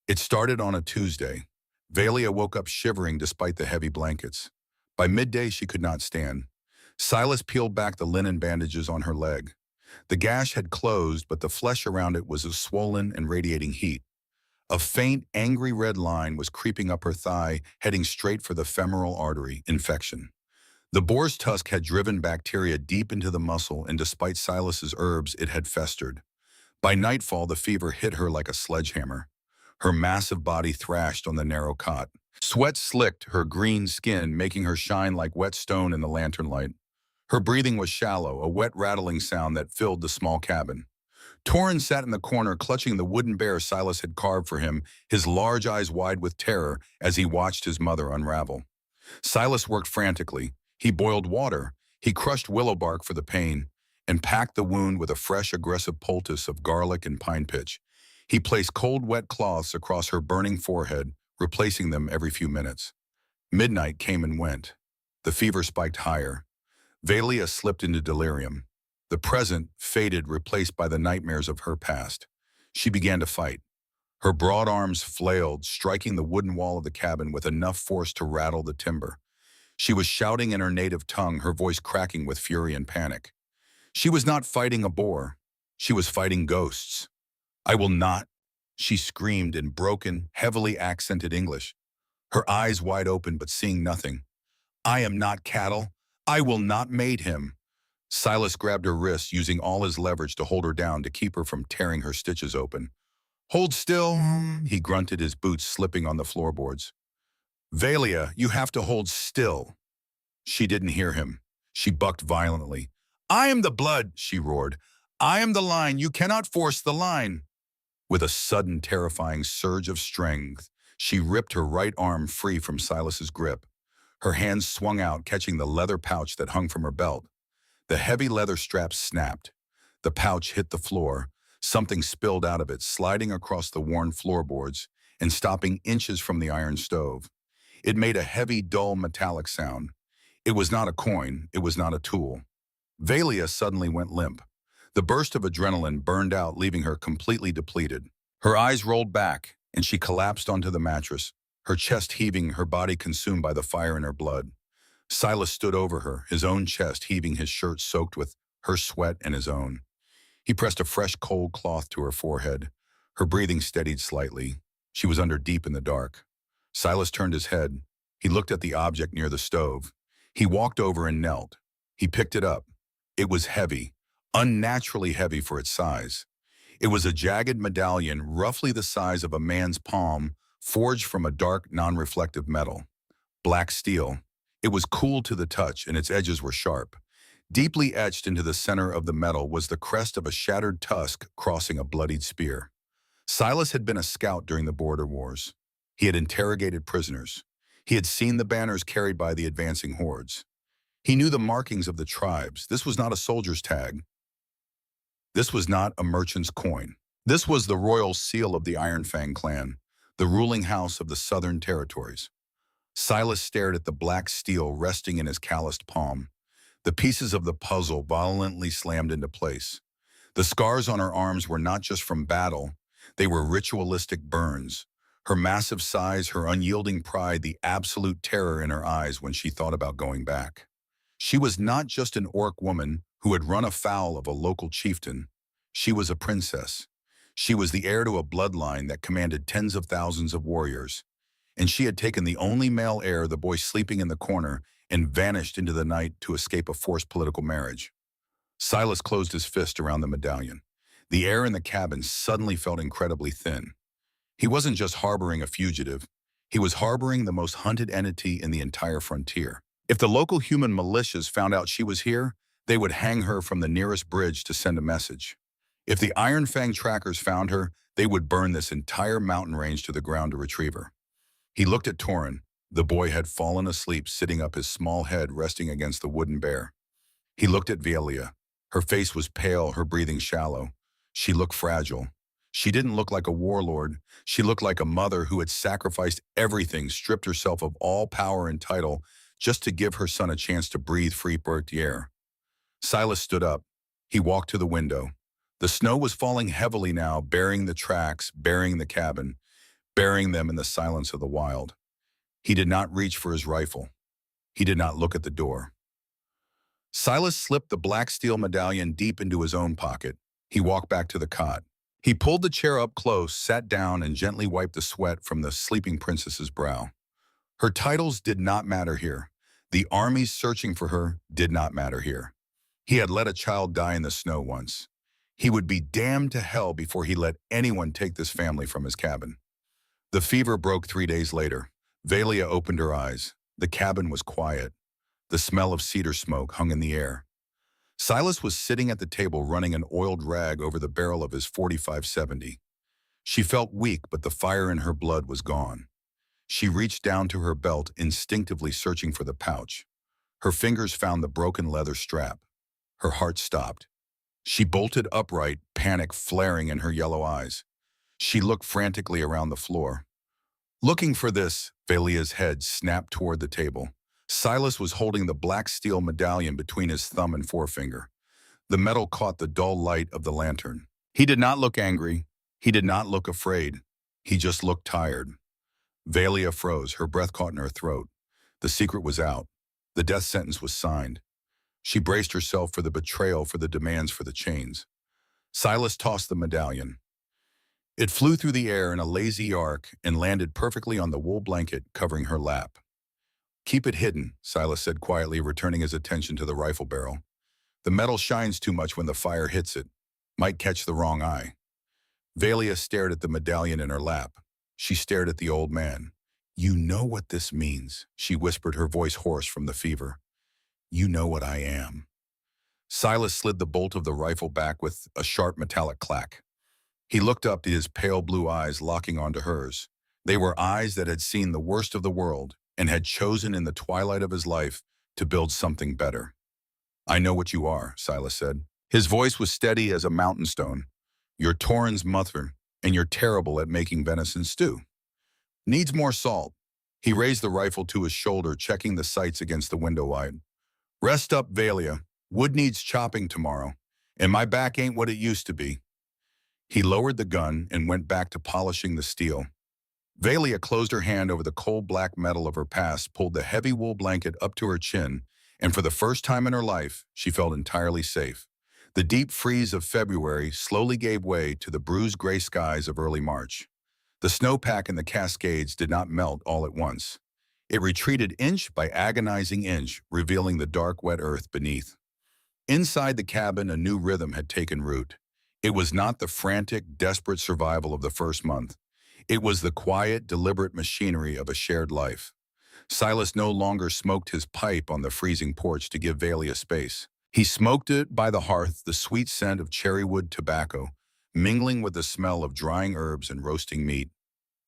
It started on a Tuesday. Valia woke up shivering despite the heavy blankets. By midday, she could not stand. Silas peeled back the linen bandages on her leg. The gash had closed, but the flesh around it was swollen and radiating heat. A faint, angry red line was creeping up her thigh, heading straight for the femoral artery infection. The boar's tusk had driven bacteria deep into the muscle, and despite Silas's herbs, it had festered. By nightfall, the fever hit her like a sledgehammer. Her massive body thrashed on the narrow cot. Sweat slicked her green skin, making her shine like wet stone in the lantern light. Her breathing was shallow, a wet rattling sound that filled the small cabin. Torrin sat in the corner, clutching the wooden bear Silas had carved for him, his large eyes wide with terror as he watched his mother unravel. Silas worked frantically. He boiled water, he crushed willow bark for the pain, and packed the wound with a fresh, aggressive poultice of garlic and pine pitch. He placed cold, wet cloths across her burning forehead, replacing them every few minutes. Midnight came and went. The fever spiked higher. Valia slipped into delirium. The present faded, replaced by the nightmares of her past. She began to fight. Her broad arms flailed, striking the wooden wall of the cabin with enough force to rattle the timber. She was shouting in her native tongue, her voice cracking with fury and panic. She was not fighting a boar. She was fighting ghosts. "I will not," she screamed in broken, heavily accented English, her eyes wide open but seeing nothing. "I am not cattle. I will not mate him." Silas grabbed her wrist, using all his leverage to hold her down to keep her from tearing her stitches open. "Hold still," he grunted, his boots slipping on the floorboards. "Valia, you have to hold still." She didn't hear him. She bucked violently. "I am the blood," she roared. "I am the line. You cannot force the line." With a sudden, terrifying surge of strength, she ripped her right arm free from Silas's grip. Her hands swung out, catching the leather pouch that hung from her belt. The heavy leather strap snapped. The pouch hit the floor. Something spilled out of it, sliding across the worn floorboards and stopping inches from the iron stove. It made a heavy, dull, metallic sound. It was not a coin. It was not a tool. Valia suddenly went limp. The burst of adrenaline burned out, leaving her completely depleted. Her eyes rolled back, and she collapsed onto the mattress, her chest heaving, her body consumed by the fire in her blood. Silas stood over her, his own chest heaving, his shirt soaked with her sweat and his own. He pressed a fresh, cold cloth to her forehead. Her breathing steadied slightly. She was under deep in the dark. Silas turned his head. He looked at the object near the stove. He walked over and knelt. He picked it up. It was heavy, unnaturally heavy for its size. It was a jagged medallion, roughly the size of a man's palm, forged from a dark, non-reflective metal. Black steel. It was cool to the touch, and its edges were sharp. Deeply etched into the center of the metal was the crest of a shattered tusk crossing a bloodied spear. Silas had been a scout during the border wars. He had interrogated prisoners. He had seen the banners carried by the advancing hordes. He knew the markings of the tribes. This was not a soldier's tag. This was not a merchant's coin. This was the royal seal of the Iron Fang clan, the ruling house of the Southern Territories. Silas stared at the black steel resting in his calloused palm. The pieces of the puzzle violently slammed into place. The scars on her arms were not just from battle. They were ritualistic burns. Her massive size, her unyielding pride, the absolute terror in her eyes when she thought about going back. She was not just an orc woman who had run afoul of a local chieftain. She was a princess. She was the heir to a bloodline that commanded tens of thousands of warriors. And she had taken the only male heir, the boy sleeping in the corner, and vanished into the night to escape a forced political marriage. Silas closed his fist around the medallion. The air in the cabin suddenly felt incredibly thin. He wasn't just harboring a fugitive. He was harboring the most hunted entity in the entire frontier. If the local human militias found out she was here, they would hang her from the nearest bridge to send a message. If the Iron Fang trackers found her, they would burn this entire mountain range to the ground to retrieve her. He looked at Torin. The boy had fallen asleep, sitting up, his small head resting against the wooden bear. He looked at Velia. Her face was pale, her breathing shallow. She looked fragile. She didn't look like a warlord. She looked like a mother who had sacrificed everything, stripped herself of all power and title, just to give her son a chance to breathe free air. Silas stood up. He walked to the window. The snow was falling heavily now, burying the tracks, burying the cabin, burying them in the silence of the wild. He did not reach for his rifle. He did not look at the door. Silas slipped the black steel medallion deep into his own pocket. He walked back to the cot. He pulled the chair up close, sat down, and gently wiped the sweat from the sleeping princess's brow. Her titles did not matter here. The armies searching for her did not matter here. He had let a child die in the snow once. He would be damned to hell before he let anyone take this family from his cabin. The fever broke 3 days later. Velia opened her eyes. The cabin was quiet. The smell of cedar smoke hung in the air. Silas was sitting at the table running an oiled rag over the barrel of his 45-70. She felt weak, but the fire in her blood was gone. She reached down to her belt, instinctively searching for the pouch. Her fingers found the broken leather strap. Her heart stopped. She bolted upright, panic flaring in her yellow eyes. She looked frantically around the floor. Looking for this, Velia's head snapped toward the table. Silas was holding the black steel medallion between his thumb and forefinger. The metal caught the dull light of the lantern. He did not look angry. He did not look afraid. He just looked tired. Velia froze, her breath caught in her throat. The secret was out. The death sentence was signed. She braced herself for the betrayal, for the demands, for the chains. Silas tossed the medallion. It flew through the air in a lazy arc and landed perfectly on the wool blanket covering her lap. "Keep it hidden," Silas said quietly, returning his attention to the rifle barrel. "The metal shines too much when the fire hits it. Might catch the wrong eye." Velia stared at the medallion in her lap. She stared at the old man. "You know what this means," she whispered, her voice hoarse from the fever. "You know what I am." Silas slid the bolt of the rifle back with a sharp metallic clack. He looked up to his pale blue eyes locking onto hers. They were eyes that had seen the worst of the world and had chosen in the twilight of his life to build something better. "I know what you are," Silas said. His voice was steady as a mountain stone. "You're Torin's mother, and you're terrible at making venison stew. Needs more salt." He raised the rifle to his shoulder, checking the sights against the window light. "Rest up, Velia. Wood needs chopping tomorrow, and my back ain't what it used to be." He lowered the gun and went back to polishing the steel. Velia closed her hand over the cold black metal of her past, pulled the heavy wool blanket up to her chin, and for the first time in her life, she felt entirely safe. The deep freeze of February slowly gave way to the bruised gray skies of early March. The snowpack in the Cascades did not melt all at once. It retreated inch by agonizing inch, revealing the dark, wet earth beneath. Inside the cabin, a new rhythm had taken root. It was not the frantic, desperate survival of the first month. It was the quiet, deliberate machinery of a shared life. Silas no longer smoked his pipe on the freezing porch to give Velia space. He smoked it by the hearth, the sweet scent of cherrywood tobacco, mingling with the smell of drying herbs and roasting meat.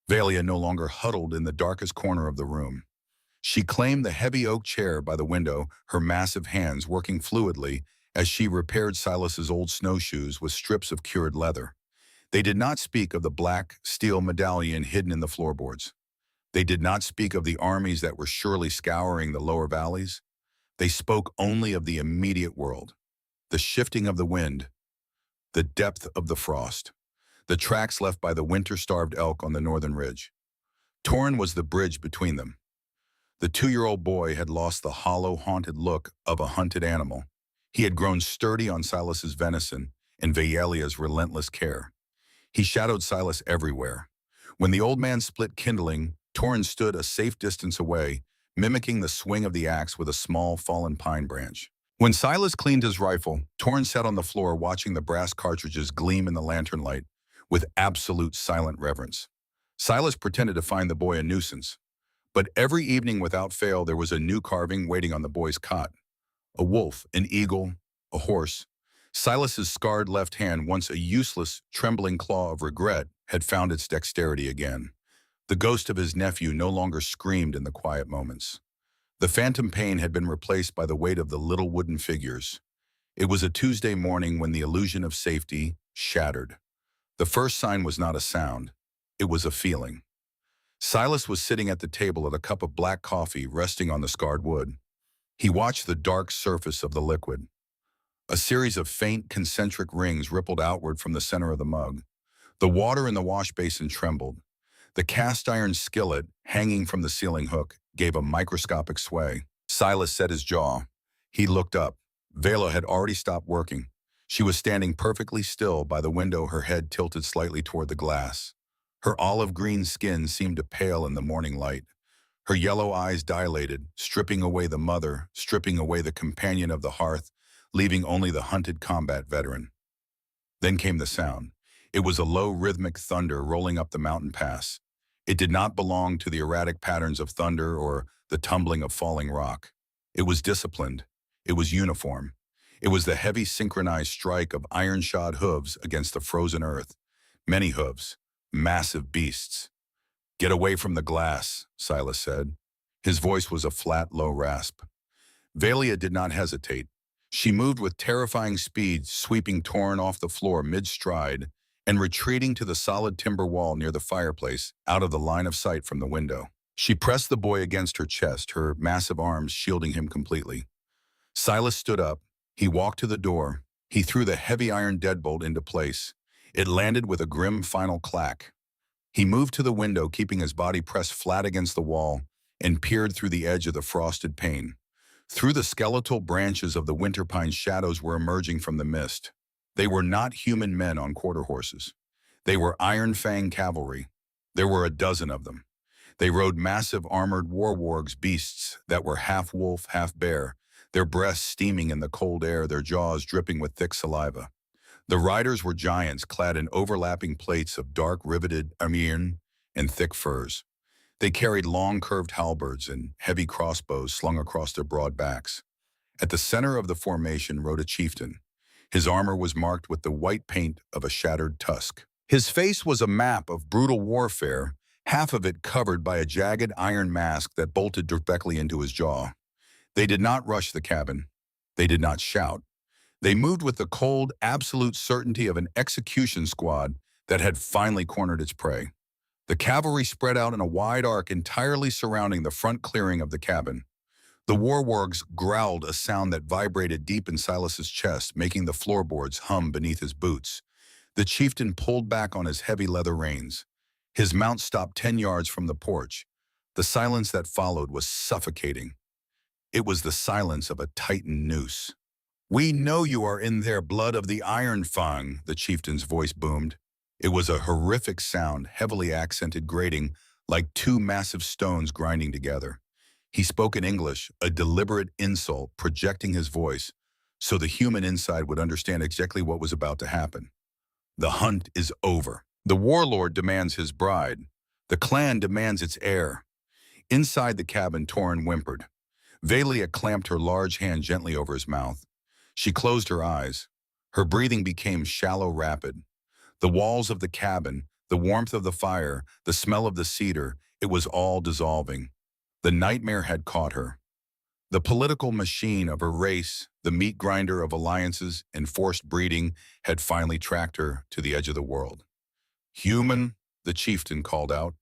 Velia no longer huddled in the darkest corner of the room. She claimed the heavy oak chair by the window, her massive hands working fluidly as she repaired Silas's old snowshoes with strips of cured leather. They did not speak of the black steel medallion hidden in the floorboards. They did not speak of the armies that were surely scouring the lower valleys. They spoke only of the immediate world, the shifting of the wind, the depth of the frost, the tracks left by the winter-starved elk on the northern ridge. Torin was the bridge between them. The 2-year-old boy had lost the hollow, haunted look of a hunted animal. He had grown sturdy on Silas's venison and Velia's relentless care. He shadowed Silas everywhere. When the old man split kindling, Torin stood a safe distance away, mimicking the swing of the axe with a small, fallen pine branch. When Silas cleaned his rifle, Torin sat on the floor watching the brass cartridges gleam in the lantern light with absolute silent reverence. Silas pretended to find the boy a nuisance, but every evening without fail there was a new carving waiting on the boy's cot. A wolf, an eagle, a horse. Silas's scarred left hand, once a useless, trembling claw of regret, had found its dexterity again. The ghost of his nephew no longer screamed in the quiet moments. The phantom pain had been replaced by the weight of the little wooden figures. It was a Tuesday morning when the illusion of safety shattered. The first sign was not a sound. It was a feeling. Silas was sitting at the table at a cup of black coffee resting on the scarred wood. He watched the dark surface of the liquid. A series of faint concentric rings rippled outward from the center of the mug. The water in the wash basin trembled. The cast iron skillet, hanging from the ceiling hook, gave a microscopic sway. Silas set his jaw. He looked up. Vela had already stopped working. She was standing perfectly still by the window, her head tilted slightly toward the glass. Her olive-green skin seemed to pale in the morning light. Her yellow eyes dilated, stripping away the mother, stripping away the companion of the hearth, leaving only the hunted combat veteran. Then came the sound. It was a low rhythmic thunder rolling up the mountain pass. It did not belong to the erratic patterns of thunder or the tumbling of falling rock. It was disciplined. It was uniform. It was the heavy synchronized strike of iron-shod hooves against the frozen earth. Many hooves, massive beasts. "Get away from the glass," Silas said. His voice was a flat, low rasp. Valia did not hesitate. She moved with terrifying speed, sweeping Torrin off the floor mid-stride and retreating to the solid timber wall near the fireplace, out of the line of sight from the window. She pressed the boy against her chest, her massive arms shielding him completely. Silas stood up. He walked to the door. He threw the heavy iron deadbolt into place. It landed with a grim final clack. He moved to the window, keeping his body pressed flat against the wall, and peered through the edge of the frosted pane. Through the skeletal branches of the winter pine, shadows were emerging from the mist. They were not human men on quarter horses. They were Iron Fang cavalry. There were a dozen of them. They rode massive armored warwargs, beasts that were half wolf, half bear, their breasts steaming in the cold air, their jaws dripping with thick saliva. The riders were giants clad in overlapping plates of dark riveted iron and thick furs. They carried long curved halberds and heavy crossbows slung across their broad backs. At the center of the formation rode a chieftain. His armor was marked with the white paint of a shattered tusk. His face was a map of brutal warfare, half of it covered by a jagged iron mask that bolted directly into his jaw. They did not rush the cabin. They did not shout. They moved with the cold, absolute certainty of an execution squad that had finally cornered its prey. The cavalry spread out in a wide arc entirely surrounding the front clearing of the cabin. The warwargs growled, a sound that vibrated deep in Silas's chest, making the floorboards hum beneath his boots. The chieftain pulled back on his heavy leather reins. His mount stopped 10 yards from the porch. The silence that followed was suffocating. It was the silence of a tightened noose. "We know you are in there, blood of the Iron Fang," the chieftain's voice boomed. It was a horrific sound, heavily accented, grating, like two massive stones grinding together. He spoke in English, a deliberate insult, projecting his voice, so the human inside would understand exactly what was about to happen. "The hunt is over. The warlord demands his bride. The clan demands its heir." Inside the cabin, Torrin whimpered. Valia clamped her large hand gently over his mouth. She closed her eyes. Her breathing became shallow, rapid. The walls of the cabin, the warmth of the fire, the smell of the cedar, it was all dissolving. The nightmare had caught her. The political machine of her race, the meat grinder of alliances and forced breeding, had finally tracked her to the edge of the world. "Human," the chieftain called out.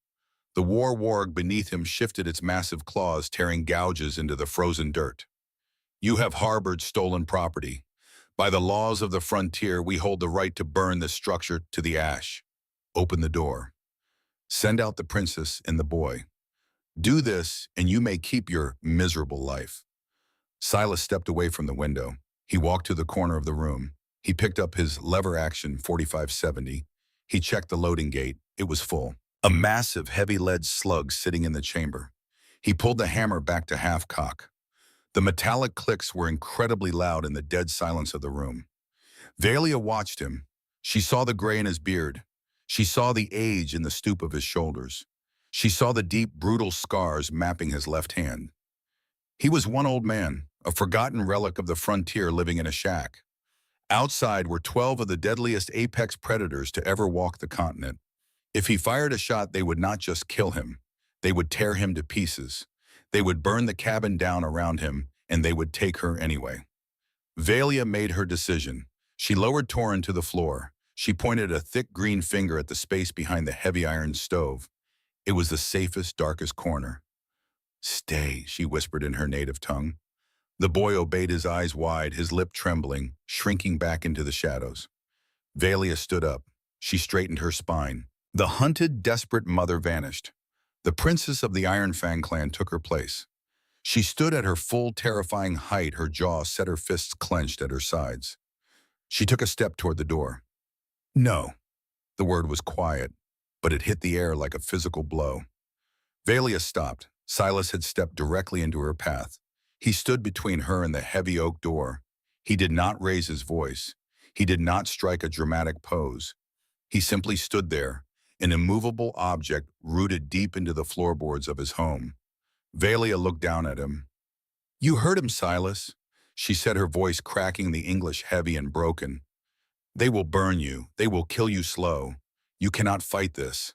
The warwarg beneath him shifted its massive claws, tearing gouges into the frozen dirt. "You have harbored stolen property. By the laws of the frontier, we hold the right to burn this structure to the ash. Open the door. Send out the princess and the boy. Do this, and you may keep your miserable life." Silas stepped away from the window. He walked to the corner of the room. He picked up his lever-action 4570. He checked the loading gate. It was full. A massive, heavy lead slug sitting in the chamber. He pulled the hammer back to half-cock. The metallic clicks were incredibly loud in the dead silence of the room. Valia watched him. She saw the gray in his beard. She saw the age in the stoop of his shoulders. She saw the deep, brutal scars mapping his left hand. He was one old man, a forgotten relic of the frontier living in a shack. Outside were 12 of the deadliest apex predators to ever walk the continent. If he fired a shot, they would not just kill him. They would tear him to pieces. They would burn the cabin down around him, and they would take her anyway. Valia made her decision. She lowered Torin to the floor. She pointed a thick green finger at the space behind the heavy iron stove. It was the safest, darkest corner. "Stay," she whispered in her native tongue. The boy obeyed, his eyes wide, his lip trembling, shrinking back into the shadows. Valia stood up. She straightened her spine. The hunted, desperate mother vanished. The princess of the Iron Fang clan took her place. She stood at her full, terrifying height, her jaw set, her fists clenched at her sides. She took a step toward the door. "No." The word was quiet, but it hit the air like a physical blow. Valia stopped. Silas had stepped directly into her path. He stood between her and the heavy oak door. He did not raise his voice. He did not strike a dramatic pose. He simply stood there, an immovable object rooted deep into the floorboards of his home. Valia looked down at him. "You heard him, Silas," she said, her voice cracking, the English heavy and broken. "They will burn you. They will kill you slow. You cannot fight this."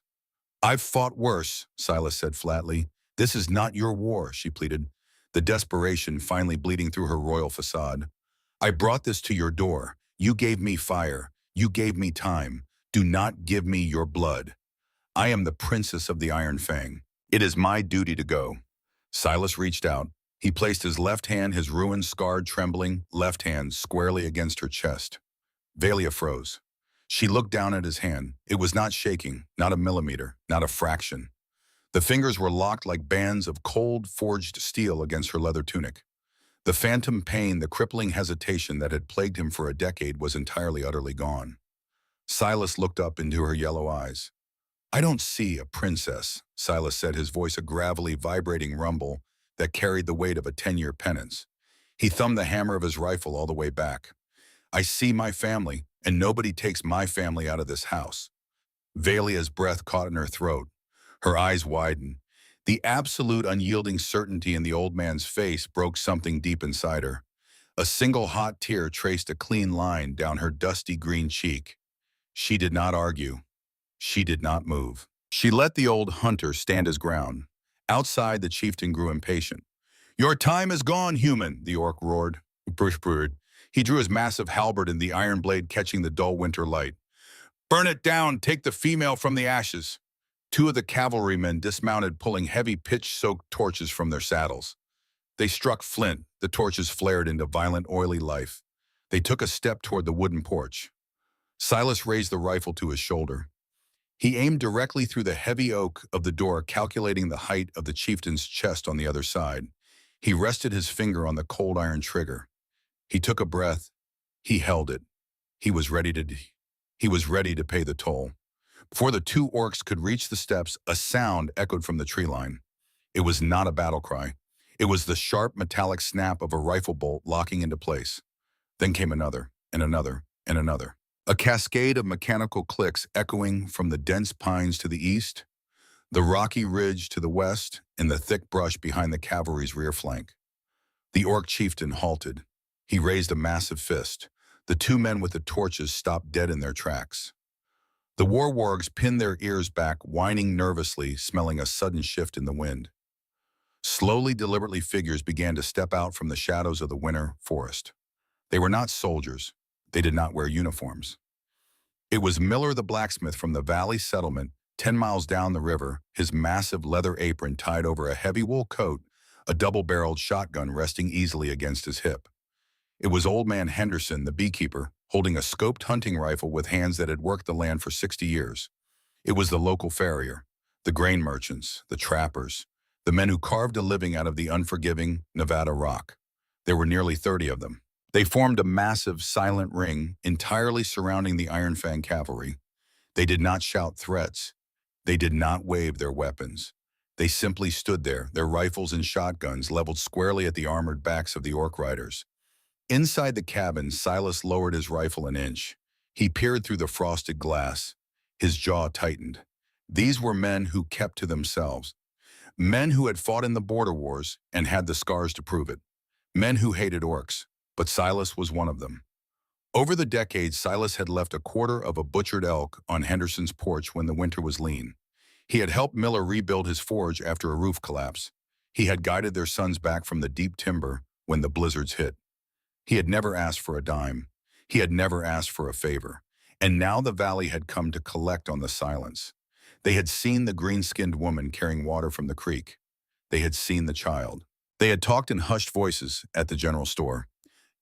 "I've fought worse," Silas said flatly. "This is not your war," she pleaded, the desperation finally bleeding through her royal facade. "I brought this to your door. You gave me fire. You gave me time. Do not give me your blood. I am the princess of the Iron Fang. It is my duty to go." Silas reached out. He placed his left hand, his ruined, scarred, trembling left hand, squarely against her chest. Valia froze. She looked down at his hand. It was not shaking, not a millimeter, not a fraction. The fingers were locked like bands of cold, forged steel against her leather tunic. The phantom pain, the crippling hesitation that had plagued him for a decade was entirely, utterly gone. Silas looked up into her yellow eyes. "I don't see a princess," Silas said, his voice a gravelly, vibrating rumble that carried the weight of a 10-year penance. He thumbed the hammer of his rifle all the way back. "I see my family, and nobody takes my family out of this house." Valia's breath caught in her throat. Her eyes widened. The absolute unyielding certainty in the old man's face broke something deep inside her. A single hot tear traced a clean line down her dusty green cheek. She did not argue. She did not move. She let the old hunter stand his ground. Outside, the chieftain grew impatient. "Your time is gone, human," the orc roared. Brush. He drew his massive halberd and the iron blade catching the dull winter light. "Burn it down, take the female from the ashes." Two of the cavalrymen dismounted, pulling heavy pitch-soaked torches from their saddles. They struck flint. The torches flared into violent, oily life. They took a step toward the wooden porch. Silas raised the rifle to his shoulder. He aimed directly through the heavy oak of the door, calculating the height of the chieftain's chest on the other side. He rested his finger on the cold iron trigger. He took a breath. He held it. He was ready to pay the toll. Before the two orcs could reach the steps, a sound echoed from the tree line. It was not a battle cry. It was the sharp metallic snap of a rifle bolt locking into place. Then came another, and another, and another. A cascade of mechanical clicks echoing from the dense pines to the east, the rocky ridge to the west, and the thick brush behind the cavalry's rear flank. The orc chieftain halted. He raised a massive fist. The two men with the torches stopped dead in their tracks. The war wargs pinned their ears back, whining nervously, smelling a sudden shift in the wind. Slowly, deliberately, figures began to step out from the shadows of the winter forest. They were not soldiers. They did not wear uniforms. It was Miller the blacksmith from the Valley settlement, 10 miles down the river, his massive leather apron tied over a heavy wool coat, a double-barreled shotgun resting easily against his hip. It was Old Man Henderson, the beekeeper, holding a scoped hunting rifle with hands that had worked the land for 60 years. It was the local farrier, the grain merchants, the trappers, the men who carved a living out of the unforgiving Nevada rock. There were nearly 30 of them. They formed a massive, silent ring entirely surrounding the Iron Fang cavalry. They did not shout threats. They did not wave their weapons. They simply stood there, their rifles and shotguns leveled squarely at the armored backs of the orc riders. Inside the cabin, Silas lowered his rifle an inch. He peered through the frosted glass. His jaw tightened. These were men who kept to themselves. Men who had fought in the border wars and had the scars to prove it. Men who hated orcs, but Silas was one of them. Over the decades, Silas had left a quarter of a butchered elk on Henderson's porch when the winter was lean. He had helped Miller rebuild his forge after a roof collapse. He had guided their sons back from the deep timber when the blizzards hit. He had never asked for a dime. He had never asked for a favor. And now the valley had come to collect on the silence. They had seen the green-skinned woman carrying water from the creek. They had seen the child. They had talked in hushed voices at the general store.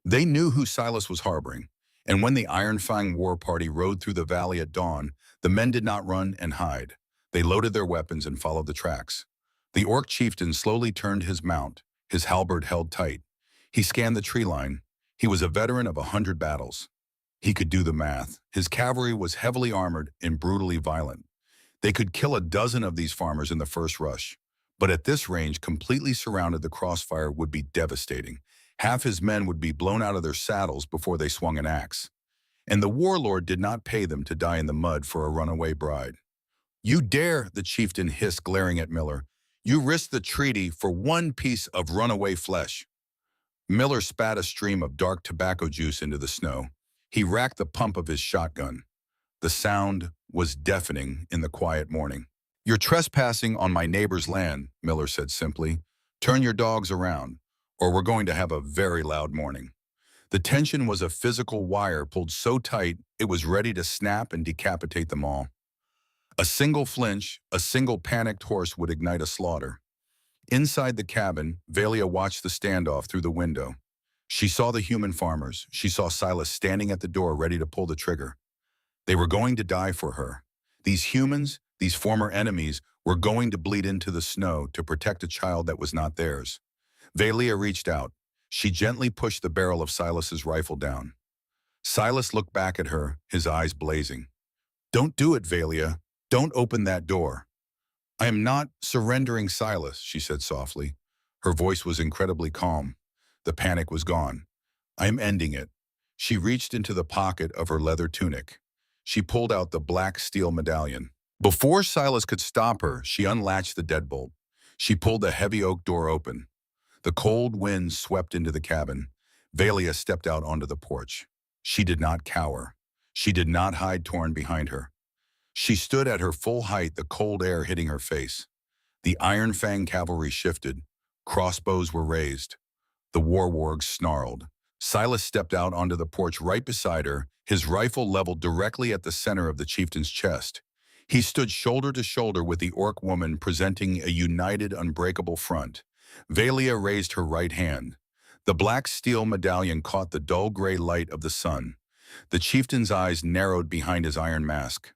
They knew who Silas was harboring. And when the Iron Fang war party rode through the valley at dawn, the men did not run and hide. They loaded their weapons and followed the tracks. The orc chieftain slowly turned his mount, his halberd held tight. He scanned the tree line. He was a veteran of 100 battles. He could do the math. His cavalry was heavily armored and brutally violent. They could kill a dozen of these farmers in the first rush. But at this range, completely surrounded, the crossfire would be devastating. Half his men would be blown out of their saddles before they swung an axe. And the warlord did not pay them to die in the mud for a runaway bride. "You dare," the chieftain hissed, glaring at Miller. "You risked the treaty for one piece of runaway flesh." Miller spat a stream of dark tobacco juice into the snow. He racked the pump of his shotgun. The sound was deafening in the quiet morning. "You're trespassing on my neighbor's land," Miller said simply. "Turn your dogs around, or we're going to have a very loud morning." The tension was a physical wire pulled so tight it was ready to snap and decapitate them all. A single flinch, a single panicked horse would ignite a slaughter. Inside the cabin, Valia watched the standoff through the window. She saw the human farmers. She saw Silas standing at the door ready to pull the trigger. They were going to die for her. These humans, these former enemies, were going to bleed into the snow to protect a child that was not theirs. Valia reached out. She gently pushed the barrel of Silas's rifle down. Silas looked back at her, his eyes blazing. "Don't do it, Valia. Don't open that door." "I am not surrendering, Silas," she said softly. Her voice was incredibly calm. The panic was gone. "I am ending it." She reached into the pocket of her leather tunic. She pulled out the black steel medallion. Before Silas could stop her, she unlatched the deadbolt. She pulled the heavy oak door open. The cold wind swept into the cabin. Valia stepped out onto the porch. She did not cower. She did not hide torn behind her. She stood at her full height, the cold air hitting her face. The Iron Fang cavalry shifted. Crossbows were raised. The war wargs snarled. Silas stepped out onto the porch right beside her, his rifle leveled directly at the center of the chieftain's chest. He stood shoulder to shoulder with the orc woman, presenting a united, unbreakable front. Valia raised her right hand. The black steel medallion caught the dull gray light of the sun. The chieftain's eyes narrowed behind his iron mask.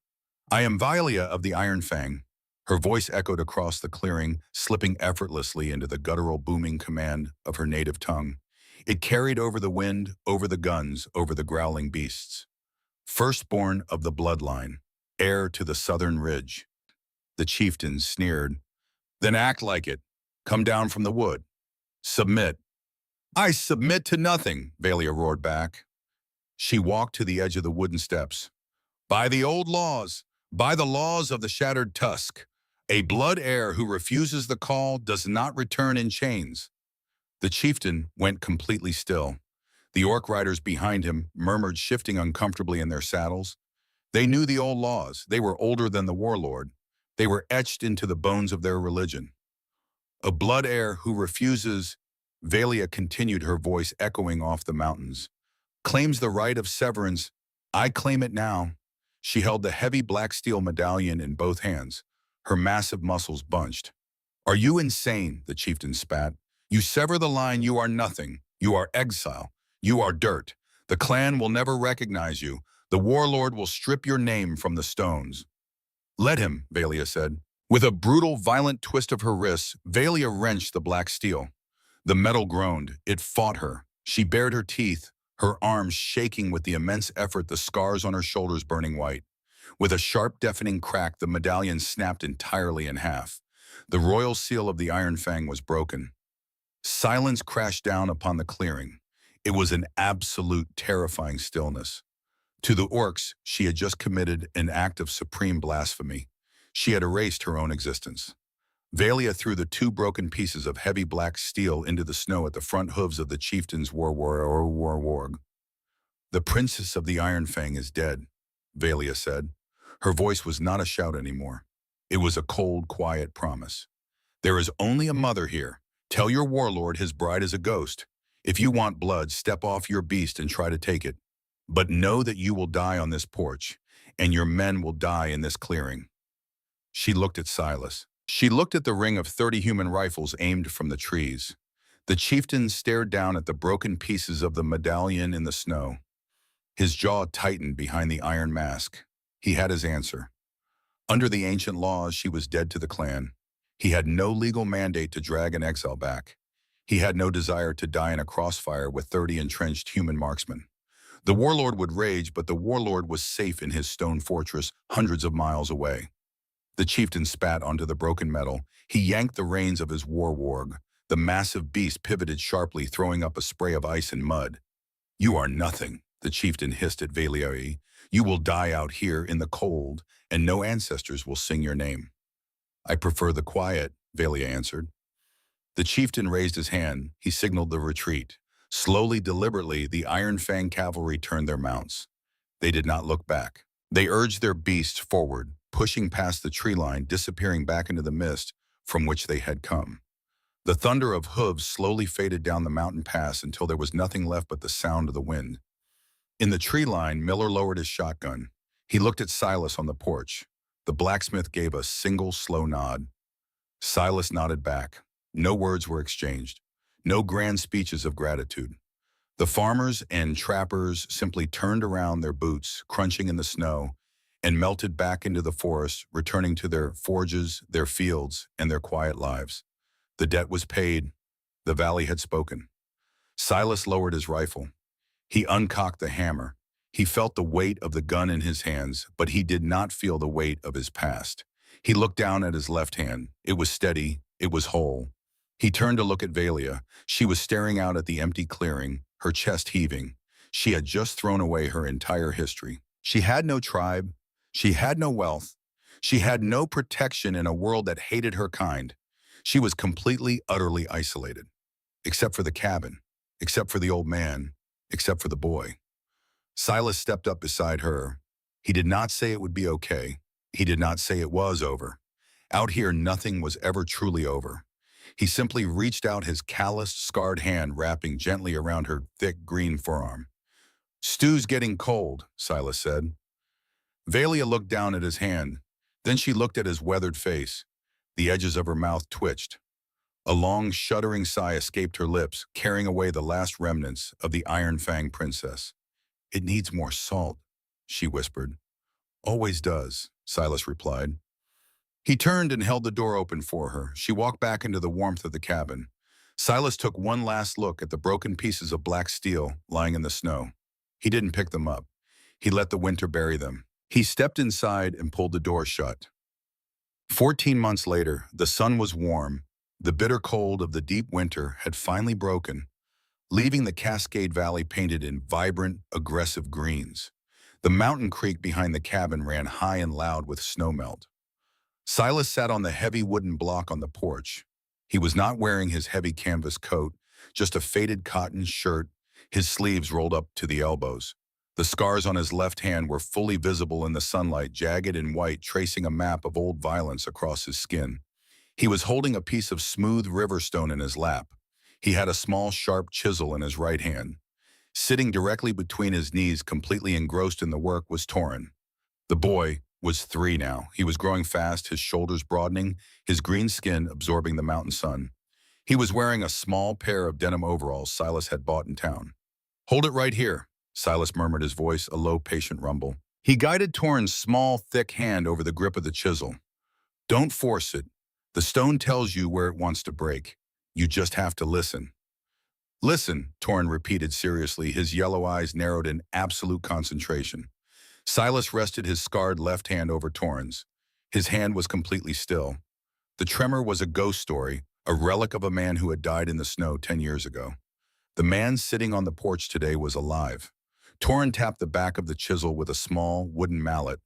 "I am Valia of the Iron Fang." Her voice echoed across the clearing, slipping effortlessly into the guttural booming command of her native tongue. It carried over the wind, over the guns, over the growling beasts. "Firstborn of the bloodline, heir to the southern ridge." The chieftain sneered. "Then act like it. Come down from the wood. Submit." "I submit to nothing," Valia roared back. She walked to the edge of the wooden steps. "By the old laws, by the laws of the shattered tusk, a blood heir who refuses the call does not return in chains." The chieftain went completely still. The orc riders behind him murmured, shifting uncomfortably in their saddles. They knew the old laws. They were older than the warlord. They were etched into the bones of their religion. "A blood heir who refuses," Valia continued, her voice echoing off the mountains, "claims the right of severance. I claim it now." She held the heavy black steel medallion in both hands, her massive muscles bunched. "Are you insane?" the chieftain spat. "You sever the line, you are nothing. You are exile. You are dirt. The clan will never recognize you. The warlord will strip your name from the stones." "Let him," Valia said. With a brutal, violent twist of her wrists, Valia wrenched the black steel. The metal groaned. It fought her. She bared her teeth, her arms shaking with the immense effort, the scars on her shoulders burning white. With a sharp, deafening crack, the medallion snapped entirely in half. The royal seal of the Iron Fang was broken. Silence crashed down upon the clearing. It was an absolute, terrifying stillness. To the orcs, she had just committed an act of supreme blasphemy. She had erased her own existence. Valia threw the two broken pieces of heavy black steel into the snow at the front hooves of the chieftain's warg. "The princess of the Iron Fang is dead," Valia said. Her voice was not a shout anymore. It was a cold, quiet promise. "There is only a mother here. Tell your warlord his bride is a ghost. If you want blood, step off your beast and try to take it. But know that you will die on this porch, and your men will die in this clearing." She looked at Silas. She looked at the ring of 30 human rifles aimed from the trees. The chieftain stared down at the broken pieces of the medallion in the snow. His jaw tightened behind the iron mask. He had his answer. Under the ancient laws, she was dead to the clan. He had no legal mandate to drag an exile back. He had no desire to die in a crossfire with 30 entrenched human marksmen. The warlord would rage, but the warlord was safe in his stone fortress hundreds of miles away. The chieftain spat onto the broken metal. He yanked the reins of his warg. The massive beast pivoted sharply, throwing up a spray of ice and mud. "You are nothing," the chieftain hissed at Valia. "You will die out here in the cold, and no ancestors will sing your name." "I prefer the quiet," Valia answered. The chieftain raised his hand. He signaled the retreat. Slowly, deliberately, the Iron Fang cavalry turned their mounts. They did not look back. They urged their beasts forward, pushing past the tree line, disappearing back into the mist from which they had come. The thunder of hooves slowly faded down the mountain pass until there was nothing left but the sound of the wind. In the tree line, Miller lowered his shotgun. He looked at Silas on the porch. The blacksmith gave a single slow nod. Silas nodded back. No words were exchanged. No grand speeches of gratitude. The farmers and trappers simply turned around, their boots crunching in the snow, and melted back into the forest, returning to their forges, their fields, and their quiet lives. The debt was paid. The valley had spoken. Silas lowered his rifle. He uncocked the hammer. He felt the weight of the gun in his hands, but he did not feel the weight of his past. He looked down at his left hand. It was steady. It was whole. He turned to look at Valia. She was staring out at the empty clearing, her chest heaving. She had just thrown away her entire history. She had no tribe. She had no wealth. She had no protection in a world that hated her kind. She was completely, utterly isolated. Except for the cabin. Except for the old man. Except for the boy. Silas stepped up beside her. He did not say it would be okay. He did not say it was over. Out here, nothing was ever truly over. He simply reached out his calloused, scarred hand, wrapping gently around her thick green forearm. "Stew's getting cold," Silas said. Valia looked down at his hand. Then she looked at his weathered face. The edges of her mouth twitched. A long, shuddering sigh escaped her lips, carrying away the last remnants of the Iron Fang princess. "It needs more salt," she whispered. "Always does," Silas replied. He turned and held the door open for her. She walked back into the warmth of the cabin. Silas took one last look at the broken pieces of black steel lying in the snow. He didn't pick them up. He let the winter bury them. He stepped inside and pulled the door shut. 14 months later, the sun was warm. The bitter cold of the deep winter had finally broken, leaving the Cascade Valley painted in vibrant, aggressive greens. The mountain creek behind the cabin ran high and loud with snowmelt. Silas sat on the heavy wooden block on the porch. He was not wearing his heavy canvas coat, just a faded cotton shirt, his sleeves rolled up to the elbows. The scars on his left hand were fully visible in the sunlight, jagged and white, tracing a map of old violence across his skin. He was holding a piece of smooth river stone in his lap. He had a small, sharp chisel in his right hand. Sitting directly between his knees, completely engrossed in the work, was Torin. The boy was 3 now. He was growing fast, his shoulders broadening, his green skin absorbing the mountain sun. He was wearing a small pair of denim overalls Silas had bought in town. "Hold it right here," Silas murmured, his voice a low, patient rumble. He guided Torin's small, thick hand over the grip of the chisel. "Don't force it. The stone tells you where it wants to break. You just have to listen." "Listen," Torin repeated seriously, his yellow eyes narrowed in absolute concentration. Silas rested his scarred left hand over Torin's. His hand was completely still. The tremor was a ghost story, a relic of a man who had died in the snow 10 years ago. The man sitting on the porch today was alive. Torrin tapped the back of the chisel with a small, wooden mallet.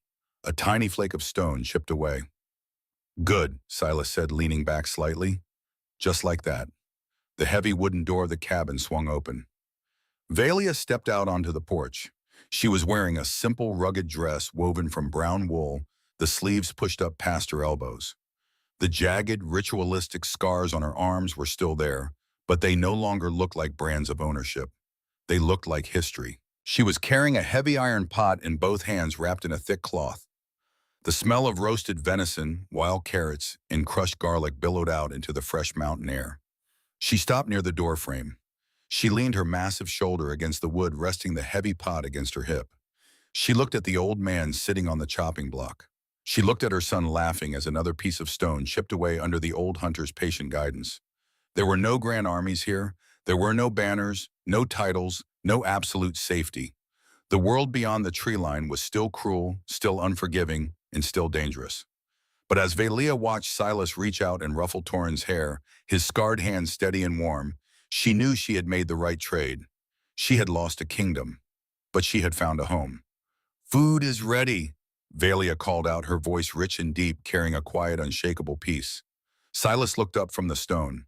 A tiny flake of stone chipped away. Good, Silas said, leaning back slightly. Just like that. The heavy wooden door of the cabin swung open. Valia stepped out onto the porch. She was wearing a simple, rugged dress woven from brown wool, the sleeves pushed up past her elbows. The jagged, ritualistic scars on her arms were still there, but they no longer looked like brands of ownership. They looked like history. She was carrying a heavy iron pot in both hands wrapped in a thick cloth. The smell of roasted venison, wild carrots, and crushed garlic billowed out into the fresh mountain air. She stopped near the doorframe. She leaned her massive shoulder against the wood, resting the heavy pot against her hip. She looked at the old man sitting on the chopping block. She looked at her son laughing as another piece of stone chipped away under the old hunter's patient guidance. There were no grand armies here. There were no banners, no titles, no absolute safety. The world beyond the tree line was still cruel, still unforgiving, and still dangerous. But as Valia watched Silas reach out and ruffle Torrin's hair, his scarred hands steady and warm, she knew she had made the right trade. She had lost a kingdom, but she had found a home. "Food is ready," Valia called out, her voice rich and deep, carrying a quiet, unshakable peace. Silas looked up from the stone.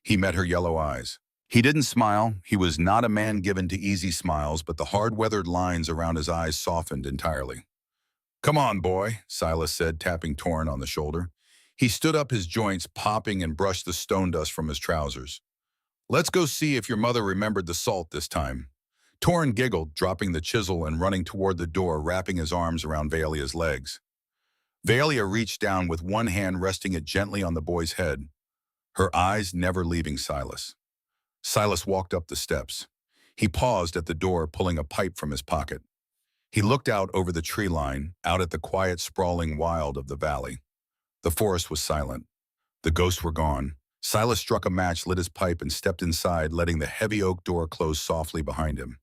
He met her yellow eyes. He didn't smile. He was not a man given to easy smiles, but the hard-weathered lines around his eyes softened entirely. "Come on, boy," Silas said, tapping Torrin on the shoulder. He stood up, his joints popping, and brushed the stone dust from his trousers. "Let's go see if your mother remembered the salt this time." Torrin giggled, dropping the chisel and running toward the door, wrapping his arms around Valia's legs. Valia reached down with one hand, resting it gently on the boy's head, her eyes never leaving Silas. Silas walked up the steps. He paused at the door, pulling a pipe from his pocket. He looked out over the tree line, out at the quiet, sprawling wild of the valley. The forest was silent. The ghosts were gone. Silas struck a match, lit his pipe, and stepped inside, letting the heavy oak door close softly behind him.